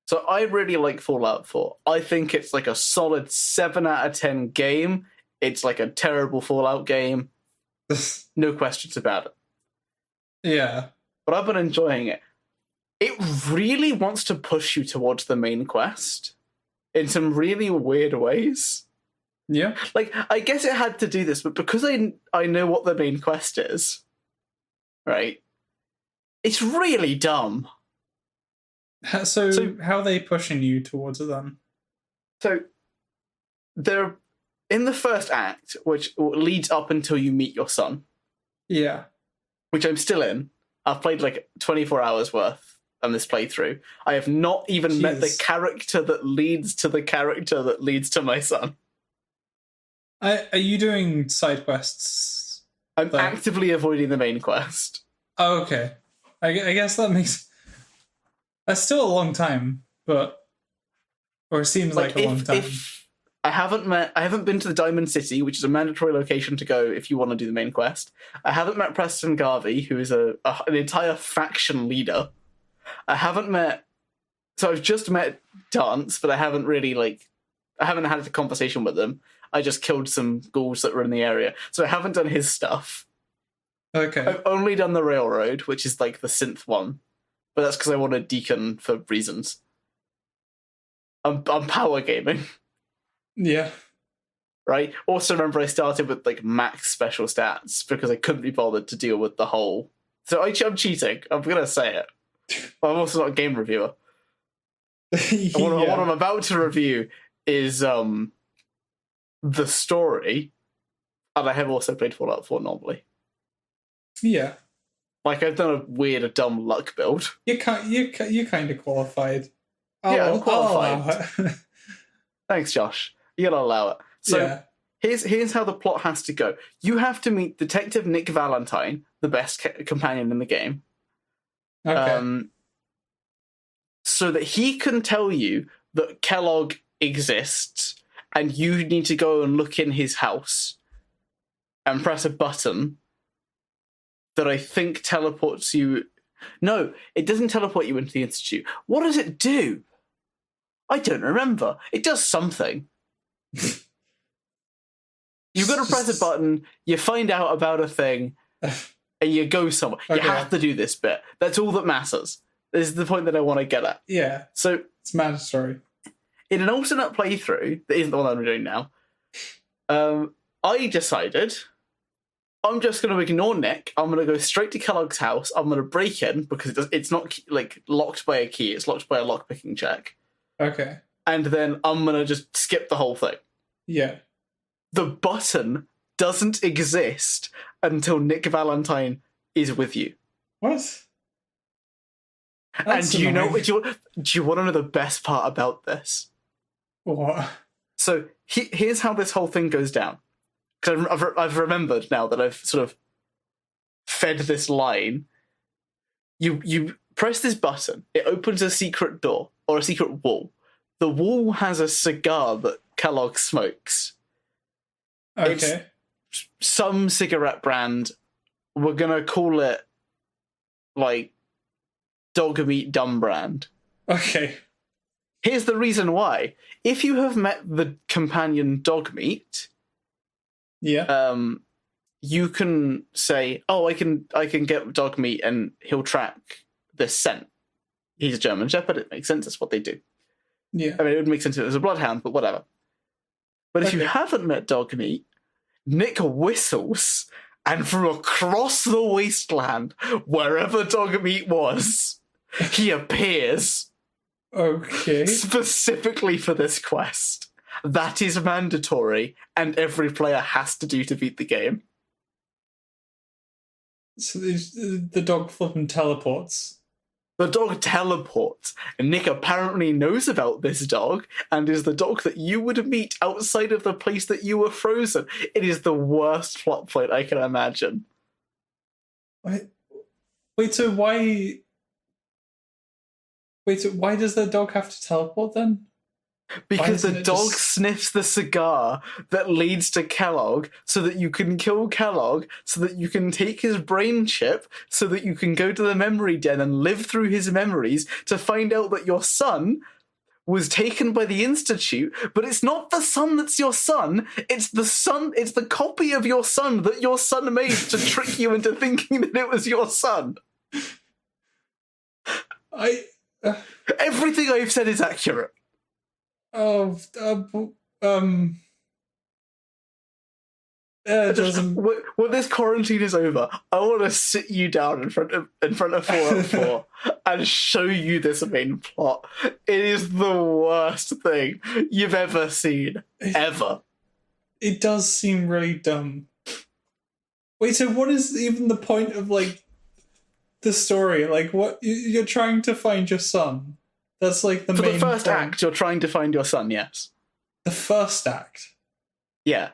So I really like Fallout 4. I think it's like a solid 7 out of 10 game. It's like a terrible Fallout game. No questions about it. Yeah. But I've been enjoying it. It really wants to push you towards the main quest in some really weird ways. Yeah. Like, I guess it had to do this, but because I know what the main quest is, right? It's really dumb. So how are they pushing you towards it then? So, they're in the first act, which leads up until you meet your son. Yeah. Which I'm still in. I've played like 24 hours worth on this playthrough. I have not even met the character that leads to the character that leads to my son. Are you doing side quests? I'm actively avoiding the main quest. Oh, okay. I guess that makes... That's still a long time, but... Or it seems like a long time. I haven't been to the Diamond City, which is a mandatory location to go if you want to do the main quest. I haven't met Preston Garvey, who is an entire faction leader. I haven't met... So I've just met Dance, but I haven't really, I haven't had a conversation with them. I just killed some ghouls that were in the area. So I haven't done his stuff. Okay. I've only done the Railroad, which is like the synth one. But that's because I wanted Deacon for reasons. I'm power gaming. Yeah. Right? Also remember I started with like max special stats because I couldn't be bothered to deal with the whole... So I'm cheating. I'm going to say it. But I'm also not a game reviewer. What I'm about to review is the story, and I have also played Fallout 4 normally. Yeah. Like, I've done a weird, a dumb luck build. You're kind of qualified. Yeah, I'm qualified. Thanks, Josh. You gotta allow it. So, here's how the plot has to go. You have to meet Detective Nick Valentine, the best companion in the game. Okay. So that he can tell you that Kellogg exists, and you need to go and look in his house and press a button that I think teleports you... No, it doesn't teleport you into the Institute. What does it do? I don't remember. It does something. You've got to press a button, you find out about a thing, and you go somewhere. Okay. You have to do this bit. That's all that matters. This is the point that I want to get at. Yeah. So it's mandatory. In an alternate playthrough, that isn't the one I'm doing now, I decided I'm just going to ignore Nick. I'm going to go straight to Kellogg's house. I'm going to break in because it's not like locked by a key. It's locked by a lockpicking check. Okay. And then I'm going to just skip the whole thing. Yeah. The button doesn't exist until Nick Valentine is with you. What? That's and do you want to know the best part about this? What? So here's how this whole thing goes down. Because I've remembered now that I've sort of fed this line. You press this button, it opens a secret door or a secret wall. The wall has a cigar that Kellogg smokes. Okay. It's some cigarette brand. We're gonna call it like Dog Meat Dumb brand. Okay. Here's the reason why. If you have met the companion Dog Meat, you can say, "Oh, I can get Dog Meat, and he'll track this scent." He's a German Shepherd. It makes sense. That's what they do. Yeah. I mean, it would make sense if it was a bloodhound, but whatever. But if you haven't met Dog Meat, Nick whistles, and from across the wasteland, wherever Dog Meat was, he appears. Okay. Specifically for this quest. That is mandatory, and every player has to do to beat the game. So the dog flipping teleports. The dog teleports, and Nick apparently knows about this dog, and is the dog that you would meet outside of the place that you were frozen. It is the worst plot point I can imagine. Wait, so why does the dog have to teleport then? Because the dog sniffs the cigar that leads to Kellogg so that you can kill Kellogg, so that you can take his brain chip, so that you can go to the memory den and live through his memories to find out that your son was taken by the Institute, but it's not the son that's your son, it's the copy of your son that your son made to trick you into thinking that it was your son. Everything I've said is accurate. When this quarantine is over, I want to sit you down in front of 404 and show you this main plot. It is the worst thing you've ever seen, ever. It does seem really dumb. Wait, so what is even the point of the story? What you're trying to find your son? That's the main For the first point. act, you're trying to find your son, yes. The first act? Yeah.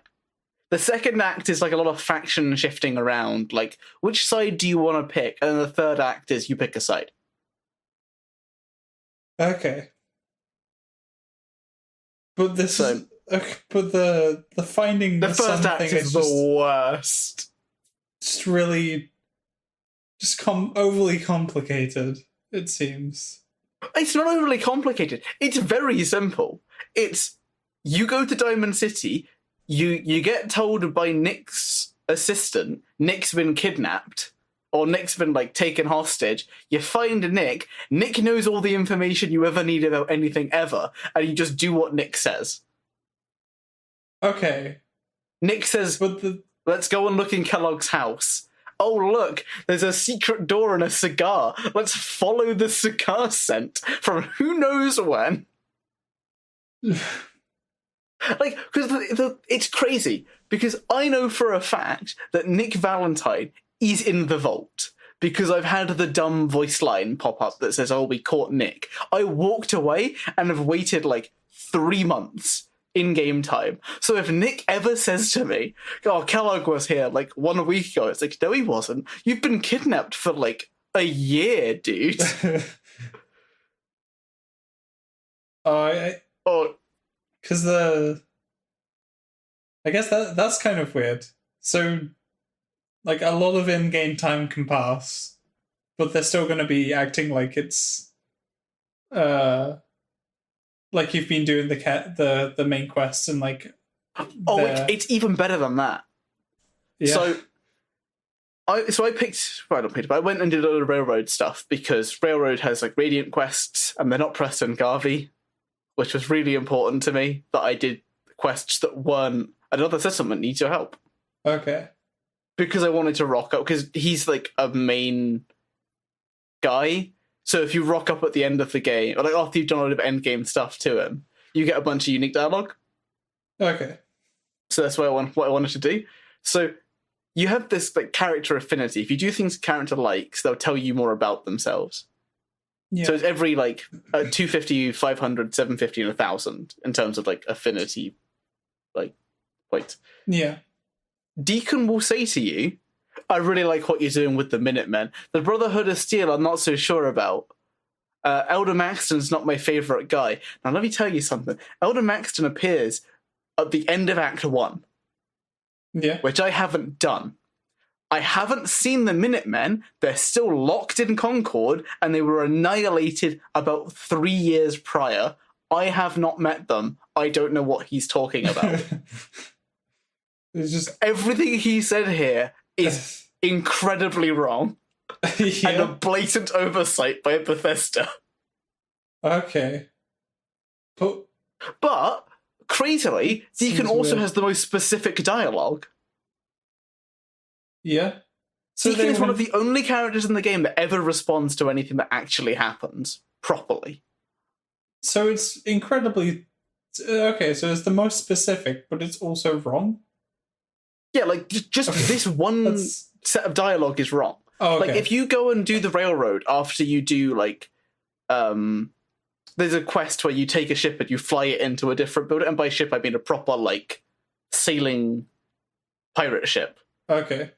The second act is a lot of faction shifting around, which side do you want to pick? And the third act is you pick a side. Okay. But this is... Okay, but the finding the first act is the worst. Just really... Just overly complicated, it seems. It's not overly complicated. It's very simple. It's, you go to Diamond City, you get told by Nick's assistant, Nick's been kidnapped, or Nick's been, taken hostage. You find Nick knows all the information you ever need about anything ever, and you just do what Nick says. Okay. Nick says, let's go and look in Kellogg's house. Oh, look, there's a secret door and a cigar. Let's follow the cigar scent from who knows when. Because it's crazy. Because I know for a fact that Nick Valentine is in the vault. Because I've had the dumb voice line pop up that says, oh, we caught Nick. I walked away and have waited 3 months in game time. So if Nick ever says to me, oh, Kellogg was here 1 week ago, it's no, he wasn't. You've been kidnapped for a year, dude. Because I guess that's kind of weird. So, a lot of in-game time can pass, but they're still going to be acting like it's, you've been doing the main quests and it's even better than that. Yeah. I went and did a lot of Railroad stuff because Railroad has Radiant quests and they're not Preston Garvey, which was really important to me that I did quests that weren't another settlement needs your help. Okay. Because I wanted to rock up because he's a main guy. So if you rock up at the end of the game, or after you've done a lot of endgame stuff to him, you get a bunch of unique dialogue. Okay. So that's what I wanted to do. So you have this character affinity. If you do things character likes, they'll tell you more about themselves. Yeah. So it's every 250, 500, 750, and 1,000 in terms of affinity, points. Yeah. Deacon will say to you, I really like what you're doing with the Minutemen. The Brotherhood of Steel I'm not so sure about. Elder Maxton's not my favourite guy. Now let me tell you something. Elder Maxton appears at the end of Act 1. Yeah. Which I haven't done. I haven't seen the Minutemen. They're still locked in Concord, and they were annihilated about 3 years prior. I have not met them. I don't know what he's talking about. It's just everything he said here is incredibly wrong. Yeah. And a blatant oversight by Bethesda. Okay. But crazily, Deacon also has the most specific dialogue. Yeah. So Deacon is one of the only characters in the game that ever responds to anything that actually happens properly. So it's incredibly... Okay, so it's the most specific, but it's also wrong? Yeah, just this one set of dialogue is wrong. Oh, okay. Like, if you go and do the railroad after you do, like, there's a quest where you take a ship and you fly it into a different building. And by ship, I mean a proper, like, sailing pirate ship. Okay.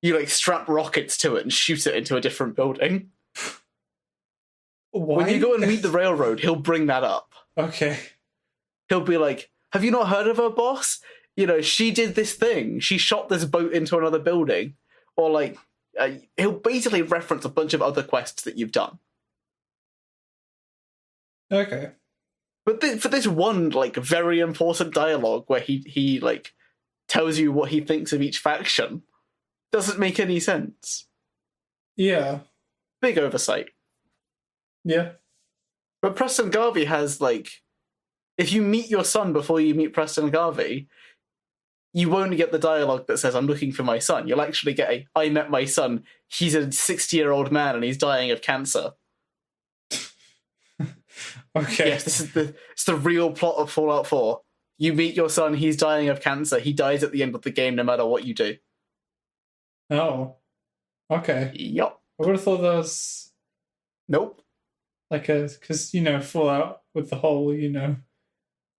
You, like, strap rockets to it and shoot it into a different building. Why? When you go and meet the railroad, he'll bring that up. Okay. He'll be like, have you not heard of her, boss? You know, she did this thing. She shot this boat into another building. Or, like, he'll basically reference a bunch of other quests that you've done. Okay. But for this one, like, very important dialogue where he like, tells you what he thinks of each faction, doesn't make any sense. Yeah. Big oversight. Yeah. But Preston Garvey has, like, if you meet your son before you meet Preston Garvey, you won't get the dialogue that says, I'm looking for my son. You'll actually get I met my son. He's a 60-year-old man and he's dying of cancer. Okay. Yes, it's the real plot of Fallout 4. You meet your son, he's dying of cancer. He dies at the end of the game no matter what you do. Oh. Okay. Yup. I would have thought that was... Nope. Like because, you know, Fallout with the whole, you know,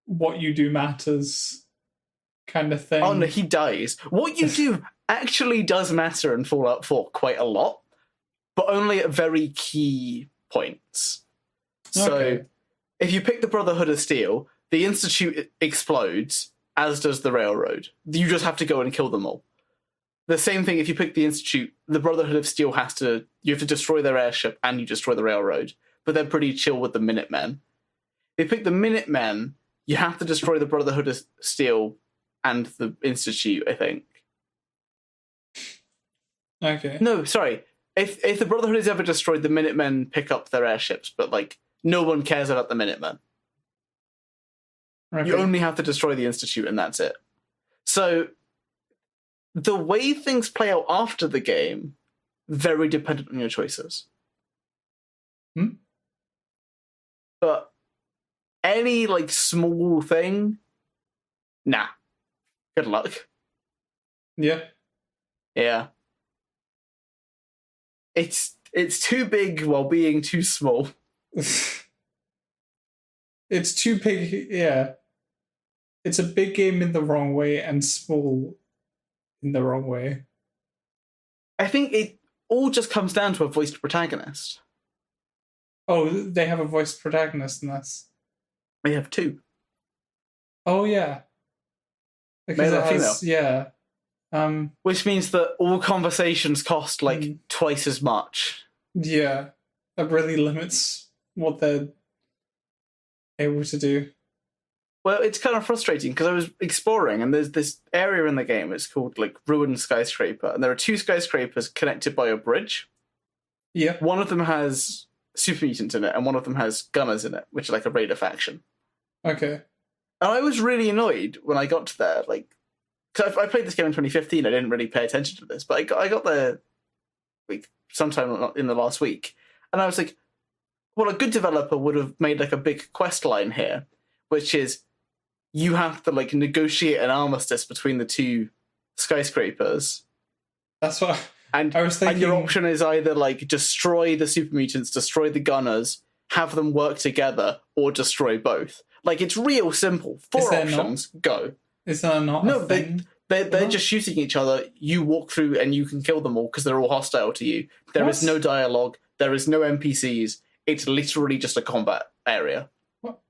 what you do matters kind of thing. Oh, no, he dies. What you do actually does matter in Fallout 4 quite a lot, but only at very key points. So, if you pick the Brotherhood of Steel, the Institute explodes, as does the Railroad. You just have to go and kill them all. The same thing if you pick the Institute, the Brotherhood of Steel you have to destroy their airship and you destroy the Railroad. But they're pretty chill with the Minutemen. If you pick the Minutemen, you have to destroy the Brotherhood of Steel and the Institute, I think. Okay. No, sorry. If the Brotherhood is ever destroyed, the Minutemen pick up their airships, but, like, no one cares about the Minutemen. Okay. You only have to destroy the Institute, and that's it. So, the way things play out after the game, very dependent on your choices. But any, like, small thing, nah. Good luck. Yeah. Yeah. It's too big while being too small. It's too big, yeah. It's a big game in the wrong way and small in the wrong way. I think it all just comes down to a voiced protagonist. Oh, they have a voiced protagonist in this. They have two. Oh, yeah. Because male or female. Yeah. Which means that all conversations cost, like, twice as much. Yeah. That really limits what they're able to do. Well, it's kind of frustrating because I was exploring and there's this area in the game. It's called, like, Ruined Skyscraper. And there are two skyscrapers connected by a bridge. Yeah. One of them has super mutants in it and one of them has gunners in it, which are like a raider faction. Okay. And I was really annoyed when I got to there, like, because I played this game in 2015. I didn't really pay attention to this, but I got there, like, sometime in the last week, and I was like, well, a good developer would have made, like, a big quest line here, which is you have to, like, negotiate an armistice between the two skyscrapers. That's what and I was thinking. And your option is either, like, destroy the super mutants, destroy the gunners, have them work together, or destroy both. Like, it's real simple. 4 options, go. Is that not no, they're just shooting each other. You walk through and you can kill them all because they're all hostile to you. There is no dialogue. There is no NPCs. It's literally just a combat area. What?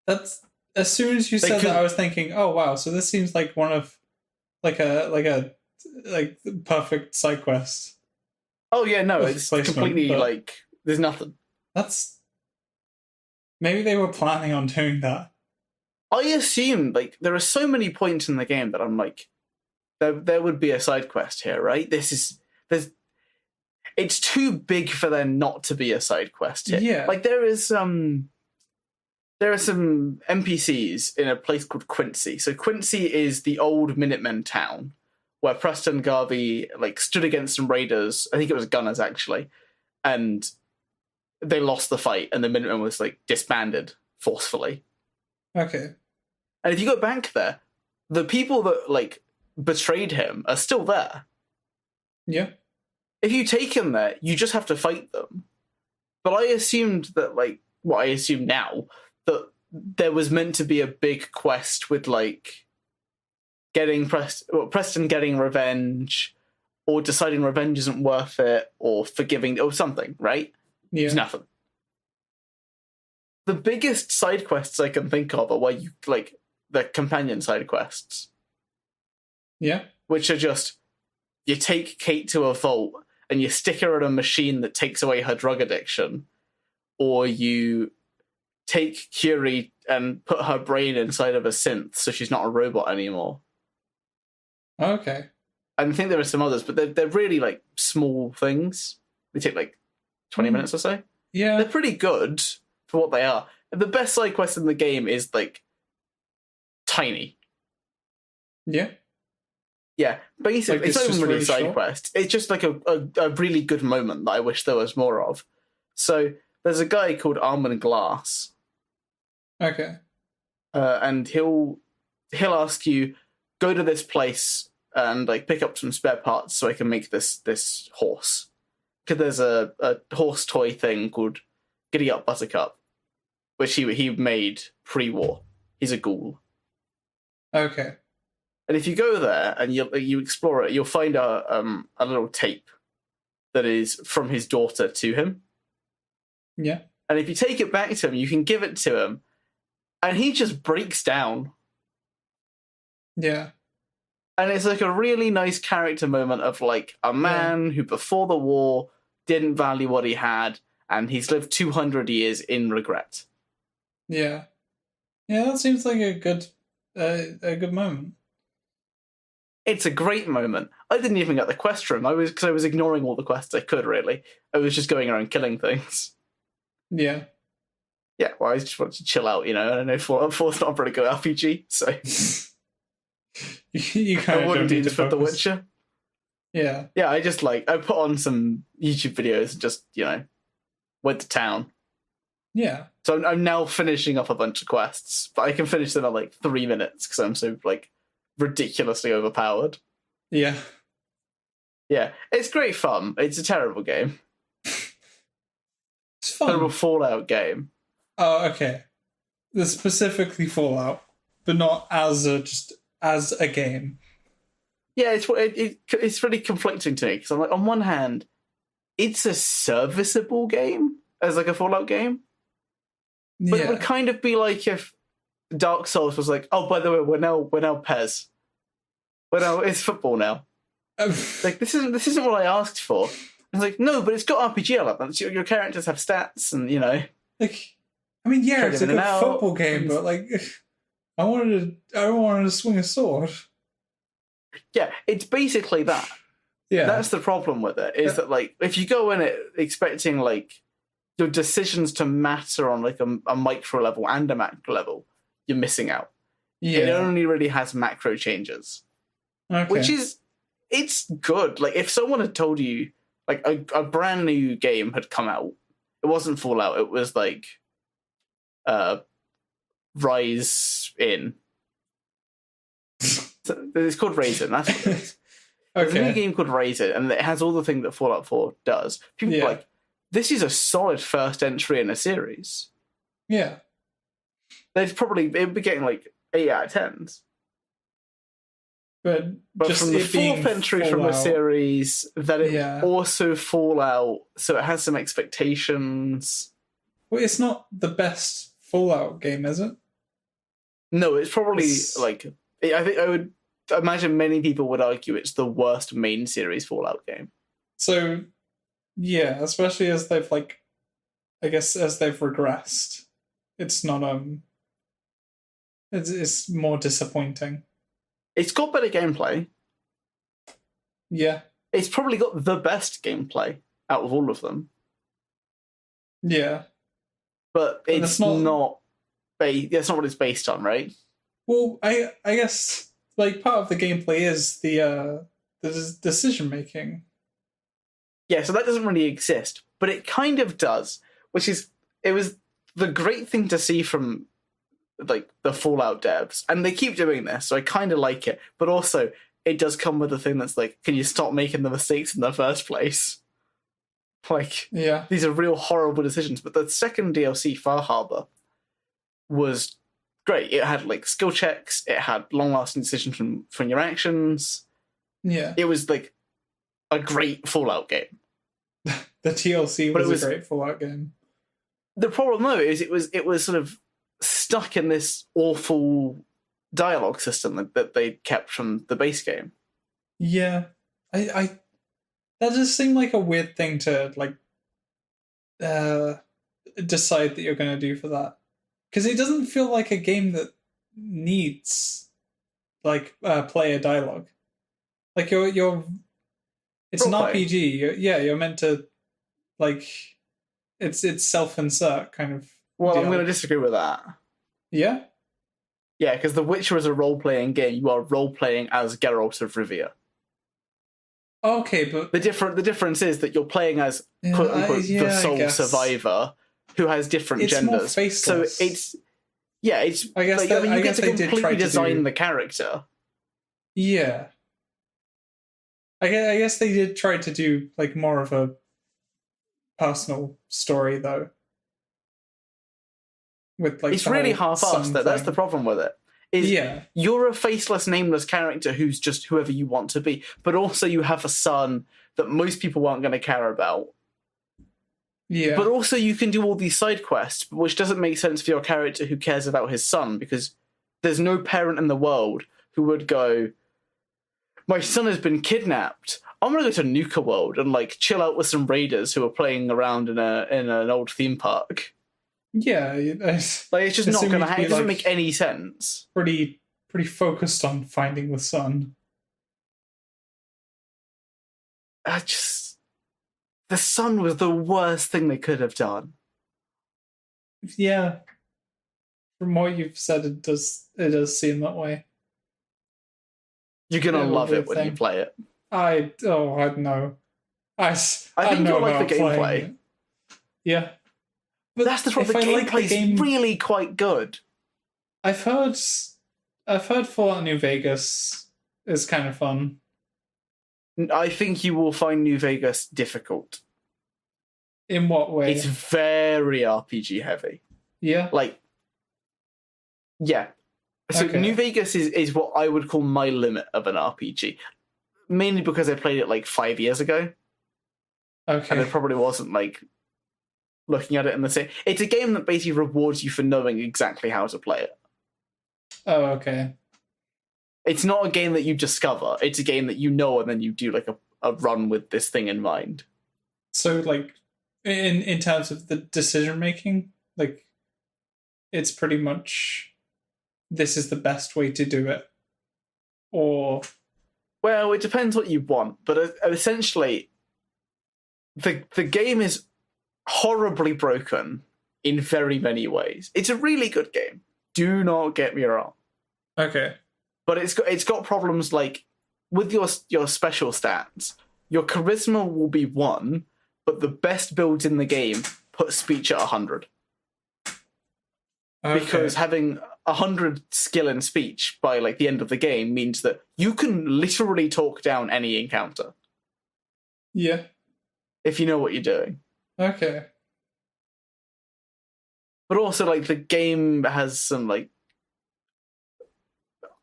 That's as soon as you said that, I was thinking, oh wow, so this seems like one of like a perfect side quest. Oh yeah, no, it's completely like there's nothing. That's maybe they were planning on doing that. I assume, like, there are so many points in the game that I'm like, there would be a side quest here, right? It's too big for there not to be a side quest here. Yeah. Like, there are some NPCs in a place called Quincy. So Quincy is the old Minutemen town where Preston Garvey, like, stood against some raiders. I think it was gunners, actually. And they lost the fight and the Minutemen was, like, disbanded forcefully. Okay. And if you go back there, the people that, like, betrayed him are still there. Yeah. if you take them there, you just have to fight them. But I assumed that, like, what I assume now, that there was meant to be a big quest with, like, getting Preston getting revenge, or deciding revenge isn't worth it, or forgiving, or something, right? Yeah. There's nothing. The biggest side quests I can think of are where you, like, the companion side quests. Yeah. Which are just, you take Kate to a vault, and you stick her in a machine that takes away her drug addiction, or you take Curie and put her brain inside of a synth so she's not a robot anymore. Okay. I think there are some others, but they're really, like, small things. They take, like, 20 minutes or so. Yeah. They're pretty good for what they are. The best side quest in the game is, like, tiny. Yeah. Yeah, basically, Like, it's not even really a side short? quest. It's just like a really good moment that I wish there was more of. So there's a guy called Armand Glass. Okay. And he'll ask you, go to this place and, like, pick up some spare parts so I can make this horse. Because there's a horse toy thing called Giddy Up Buttercup, which he made pre-war. He's a ghoul. Okay. And if you go there and you explore it, you'll find a little tape that is from his daughter to him. Yeah. And if you take it back to him, you can give it to him, and he just breaks down. Yeah. And it's like a really nice character moment of, like, a man who before the war didn't value what he had, and he's lived 200 years in regret. Yeah. Yeah, that seems like a good moment. It's a great moment. I didn't even get the quest room. I was ignoring all the quests I could, really. I was just going around killing things. Yeah. Yeah, well, I just wanted to chill out, you know. I don't know, Fallout 4's not a very good RPG, so you kind I of wouldn't don't do need this to with The focus. Witcher. Yeah. Yeah, I put on some YouTube videos and just, you know, went to town. Yeah. So I'm now finishing up a bunch of quests, but I can finish them in, like, 3 minutes because I'm so, like, ridiculously overpowered. Yeah. Yeah, it's great fun. It's a terrible game. It's fun. Terrible Fallout game. Oh, okay. The specifically Fallout, but not as a game. Yeah, it's really conflicting to me because I'm like, on one hand, it's a serviceable game as, like, a Fallout game, but it would kind of be like if Dark Souls was like, oh, by the way, we're now PES. It's football now. Like, this isn't what I asked for. It's like, no, but it's got RPG elements. Your characters have stats, and, you know, like, I mean, yeah, it's like a football game, but, like, I wanted to swing a sword. Yeah, it's basically that. Yeah, that's the problem with it. Is that, like, if you go in it expecting, like, your decisions to matter on, like, a micro level and a macro level, you're missing out. Yeah, it only really has macro changes, which is, it's good. Like, if someone had told you, like, a brand new game had come out, it wasn't Fallout. It was like, Rise In. It's called Raisin. That's what it is. There's a new game called Raisin, and it has all the things that Fallout 4 does. People are like, this is a solid first entry in a series. Yeah. It'd be getting, like, 8 out of 10s. But from the fourth entry Fallout, from a series, that it also Fallout, so it has some expectations. Well, it's not the best Fallout game, is it? No, it's probably, like, I think I would imagine many people would argue it's the worst main series Fallout game. So, yeah, especially as they've, like, I guess as they've regressed, it's not, it's more disappointing. It's got better gameplay. Yeah. It's probably got the best gameplay out of all of them. Yeah. But it's not that's not what it's based on, right? Well, I guess, like, part of the gameplay is the decision making. Yeah, so that doesn't really exist, but it kind of does, it was the great thing to see from, like, the Fallout devs, and they keep doing this, so I kind of like it, but also, it does come with a thing that's like, can you stop making the mistakes in the first place? Like, these are real horrible decisions. But the second DLC, Far Harbor, was great. It had like skill checks. It had long-lasting decisions from your actions. Yeah, it was like a great Fallout game. The TLC was a great Fallout game. The problem though is it was sort of stuck in this awful dialogue system that they kept from the base game. Yeah, I that just seemed like a weird thing to like decide that you're going to do for that, because it doesn't feel like a game that needs like player dialogue. Like you're it's an RPG. You're meant to like it's self-insert kind of. Well, deal. I'm going to disagree with that. Yeah. Yeah, because The Witcher is a role-playing game. You are role-playing as Geralt of Rivia. Okay, but the difference is that you're playing as quote unquote the sole survivor who has different genders. More faceless. So it's I guess like, you get to completely design the character. Yeah. I guess they did try to do like more of a personal story though. With like it's really half-assed though. That's the problem with it. You're a faceless, nameless character who's just whoever you want to be, but also you have a son that most people aren't going to care about. Yeah. But also you can do all these side quests, which doesn't make sense for your character who cares about his son, because there's no parent in the world who would go, my son has been kidnapped. I'm going to go to Nuka World and like chill out with some raiders who are playing around in an old theme park. Yeah, it's just not going to happen. It doesn't make any sense. Pretty focused on finding the son. The son was the worst thing they could have done. Yeah, from what you've said, it does seem that way. You're gonna love it when you play it. I don't know. I think you'll like the gameplay. Yeah. But that's the problem. The gameplay's really quite good. I've heard Fallout New Vegas is kind of fun. I think you will find New Vegas difficult. In what way? It's very RPG heavy. Yeah. Yeah. So New Vegas is what I would call my limit of an RPG. Mainly because I played it like 5 years ago. Okay. And it probably wasn't like looking at it in the same. It's a game that basically rewards you for knowing exactly how to play it. Oh, okay. It's not a game that you discover. It's a game that you know, and then you do like a run with this thing in mind. So, like, in terms of the decision making, like, it's pretty much this is the best way to do it, or well, it depends what you want. But essentially, the game is horribly broken in very many ways. It's a really good game. Do not get me wrong. Okay. But it's got problems like with your special stats. Your charisma will be 1, but the best builds in the game put speech at 100. Okay. Because having 100 skill and speech by like the end of the game means that you can literally talk down any encounter. Yeah. If you know what you're doing. Okay. But also like the game has some like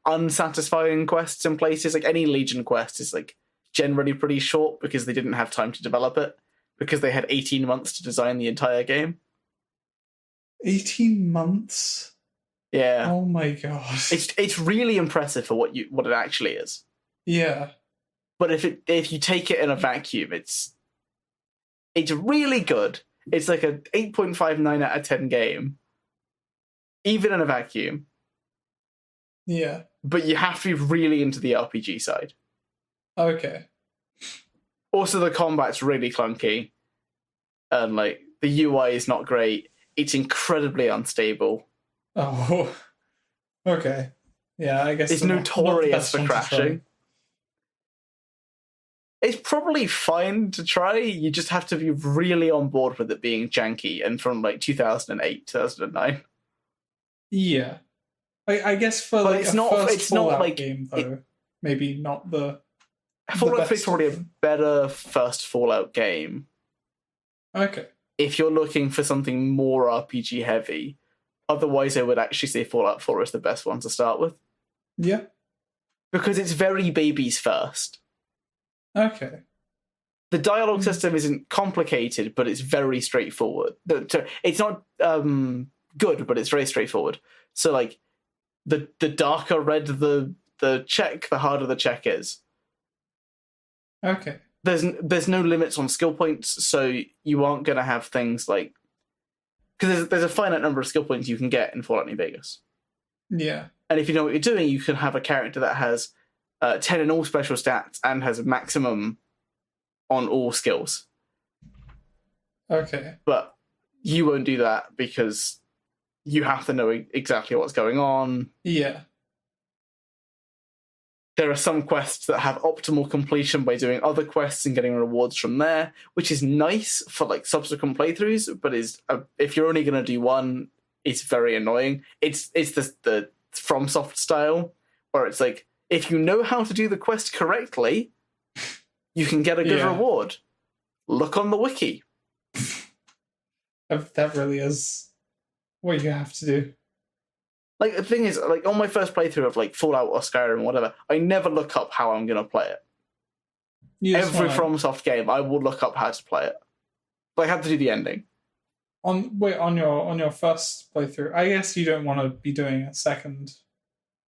unsatisfying quests in places. Like any Legion quest is like generally pretty short because they didn't have time to develop it, because they had 18 months to design the entire game. 18 months? Yeah. Oh my god. It's really impressive for what it actually is. Yeah. But if you take it in a vacuum, it's really good. It's like a 8.59 out of 10 game, even in a vacuum. Yeah. But you have to be really into the RPG side. Okay. Also, the combat's really clunky. And, like, the UI is not great. It's incredibly unstable. Oh. Okay. Yeah, I guess it's notorious for crashing. It's probably fine to try. You just have to be really on board with it being janky and from, like, 2008, 2009. Yeah. I guess for but like it's a not, first it's not like game, though. maybe not the Fallout 3 is probably a better first Fallout game. Okay. If you're looking for something more RPG heavy, otherwise I would actually say Fallout 4 is the best one to start with. Yeah. Because it's very babies first. Okay. The dialogue system isn't complicated, but it's very straightforward. It's not good, but it's very straightforward. So, like, the darker red the check, the harder the check is. Okay. There's no limits on skill points, so you aren't going to have things like... Because there's a finite number of skill points you can get in Fallout New Vegas. Yeah. And if you know what you're doing, you can have a character that has 10 in all special stats and has a maximum on all skills. Okay. But you won't do that because you have to know exactly what's going on. Yeah. There are some quests that have optimal completion by doing other quests and getting rewards from there, which is nice for like subsequent playthroughs, but if you're only going to do one, it's very annoying. It's the FromSoft style, where it's like, if you know how to do the quest correctly, you can get a good reward. Look on the wiki. That really is what you have to do. Like, the thing is, like, on my first playthrough of, like, Fallout or Skyrim or whatever, I never look up how I'm going to play it. Every FromSoft game, I will look up how to play it. But I had to do the ending. On your first playthrough, I guess you don't want to be doing a second,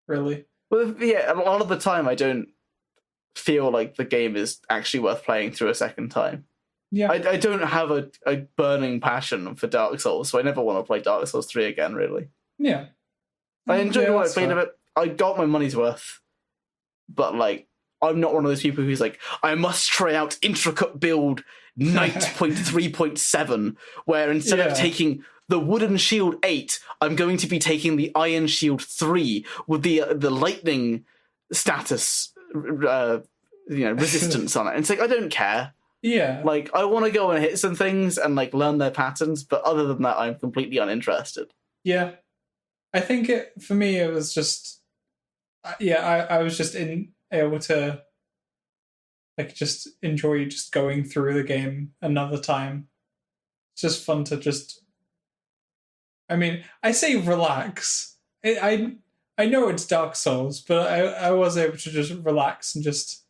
really. Well, yeah, a lot of the time I don't feel like the game is actually worth playing through a second time. Yeah. I don't have a burning passion for Dark Souls, so I never want to play Dark Souls 3 again, really. Yeah. I enjoyed what I played of it. I got my money's worth. But, like, I'm not one of those people who's like, I must try out intricate build Knight.3.7, where instead of taking the wooden shield 8, I'm going to be taking the iron shield 3 with the lightning status resistance on it. And it's like, I don't care. Yeah. Like, I want to go and hit some things and, like, learn their patterns, but other than that, I'm completely uninterested. Yeah. I think for me, it was just... I was just able to, like, just enjoy just going through the game another time. It's just fun to just... I mean, I say relax. I know it's Dark Souls, but I was able to just relax and just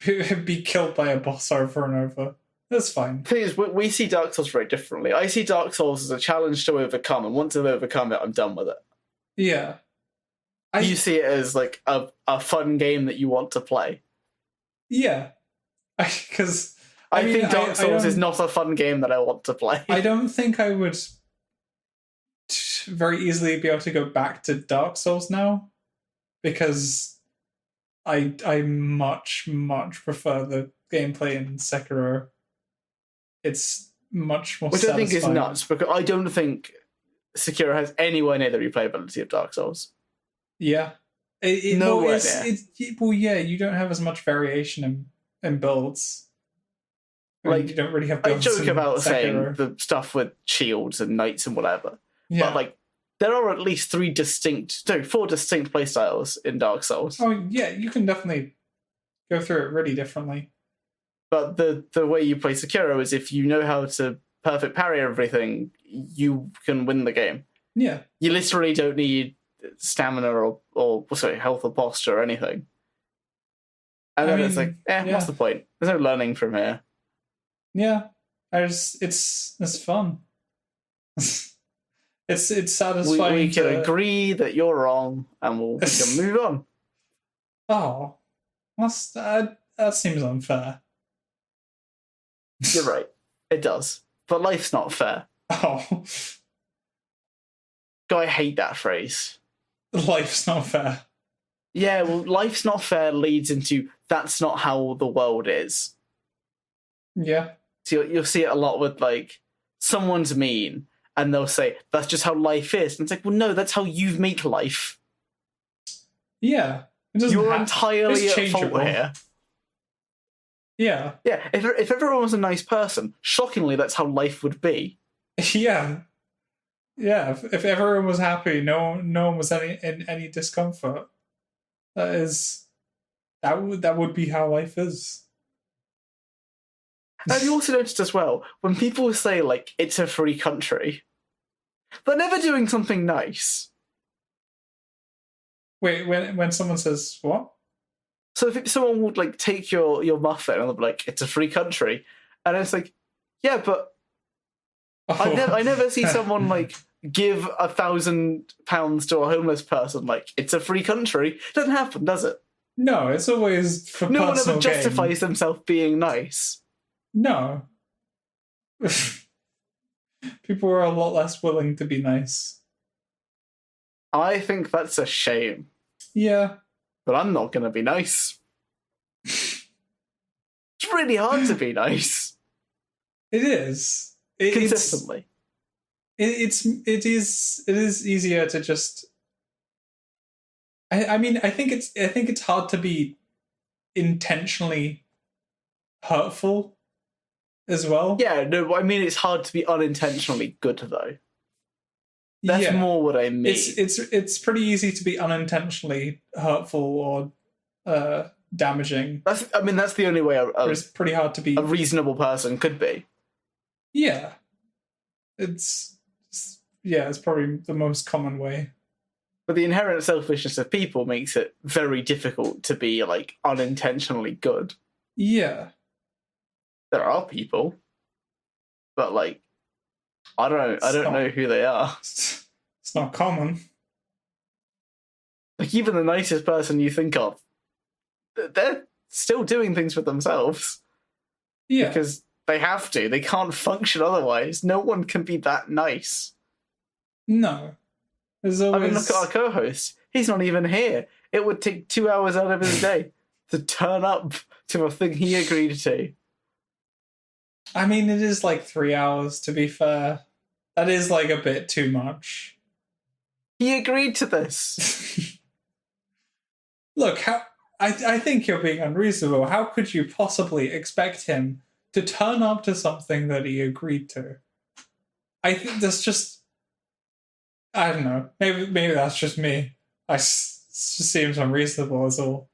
be killed by a boss over and over. That's fine. The thing is, we see Dark Souls very differently. I see Dark Souls as a challenge to overcome, and once I've overcome it, I'm done with it. Yeah. You see it as, like, a fun game that you want to play. Yeah. Because... I think Dark Souls is not a fun game that I want to play. I don't think I would very easily be able to go back to Dark Souls now, because I much, much prefer the gameplay in Sekiro. It's much more satisfying. Which I think is nuts, because I don't think Sekiro has anywhere near the replayability of Dark Souls. Yeah. Nowhere near. Well, yeah, you don't have as much variation in builds. Like, you don't really have builds. I joke about saying the stuff with shields and knights and whatever. Yeah. But, like, there are at least 4 distinct playstyles in Dark Souls. Oh, yeah, you can definitely go through it really differently. But the way you play Sekiro is if you know how to perfect parry everything, you can win the game. Yeah. You literally don't need stamina or health or posture or anything. And then it's like, what's the point? There's no learning from here. Yeah. It's fun. It's satisfying. We can agree that you're wrong, and we can move on. Oh, that seems unfair. You're right. It does. But life's not fair. Oh. God, I hate that phrase. Life's not fair. Yeah, well, life's not fair leads into that's not how the world is. Yeah. So you'll see it a lot with, like, someone's mean, and they'll say, that's just how life is. And it's like, well, no, that's how you make life. Yeah. You're entirely at fault here. Yeah. Yeah, if everyone was a nice person, shockingly, that's how life would be. Yeah. Yeah, if everyone was happy, no one was in any discomfort. That is That would be how life is. Have you also noticed as well, when people say, like, it's a free country, they're never doing something nice. Wait, when someone says what? So if someone would, like, take your muffin and they'll be like, it's a free country, and it's like, yeah, but I never see someone, like, give £1,000 to a homeless person, like, it's a free country. It doesn't happen, does it? No, it's always for personal gain. No one ever justifies themselves being nice. No. People are a lot less willing to be nice. I think that's a shame. Yeah. But I'm not going to be nice. It's really hard to be nice. It is. Consistently. It is easier to just... I mean, I think it's hard to be intentionally hurtful as well. Yeah, no, I mean, it's hard to be unintentionally good, though. That's more what I mean. It's pretty easy to be unintentionally hurtful or damaging. That's the only way it's pretty hard to be a reasonable person could be. Yeah. It's probably the most common way. But the inherent selfishness of people makes it very difficult to be, like, unintentionally good. Yeah. There are people, but, like, I don't know who they are. It's not common. Like, even the nicest person you think of, they're still doing things for themselves. Yeah. Because they have to. They can't function otherwise. No one can be that nice. No. There's always... I mean, look at our co-host. He's not even here. It would take 2 hours out of his day to turn up to a thing he agreed to. I mean, it is like 3 hours, to be fair. That is like a bit too much. He agreed to this. Look, I think you're being unreasonable. How could you possibly expect him to turn up to something that he agreed to? I think that's just... I don't know. Maybe that's just me. It just seems unreasonable is all.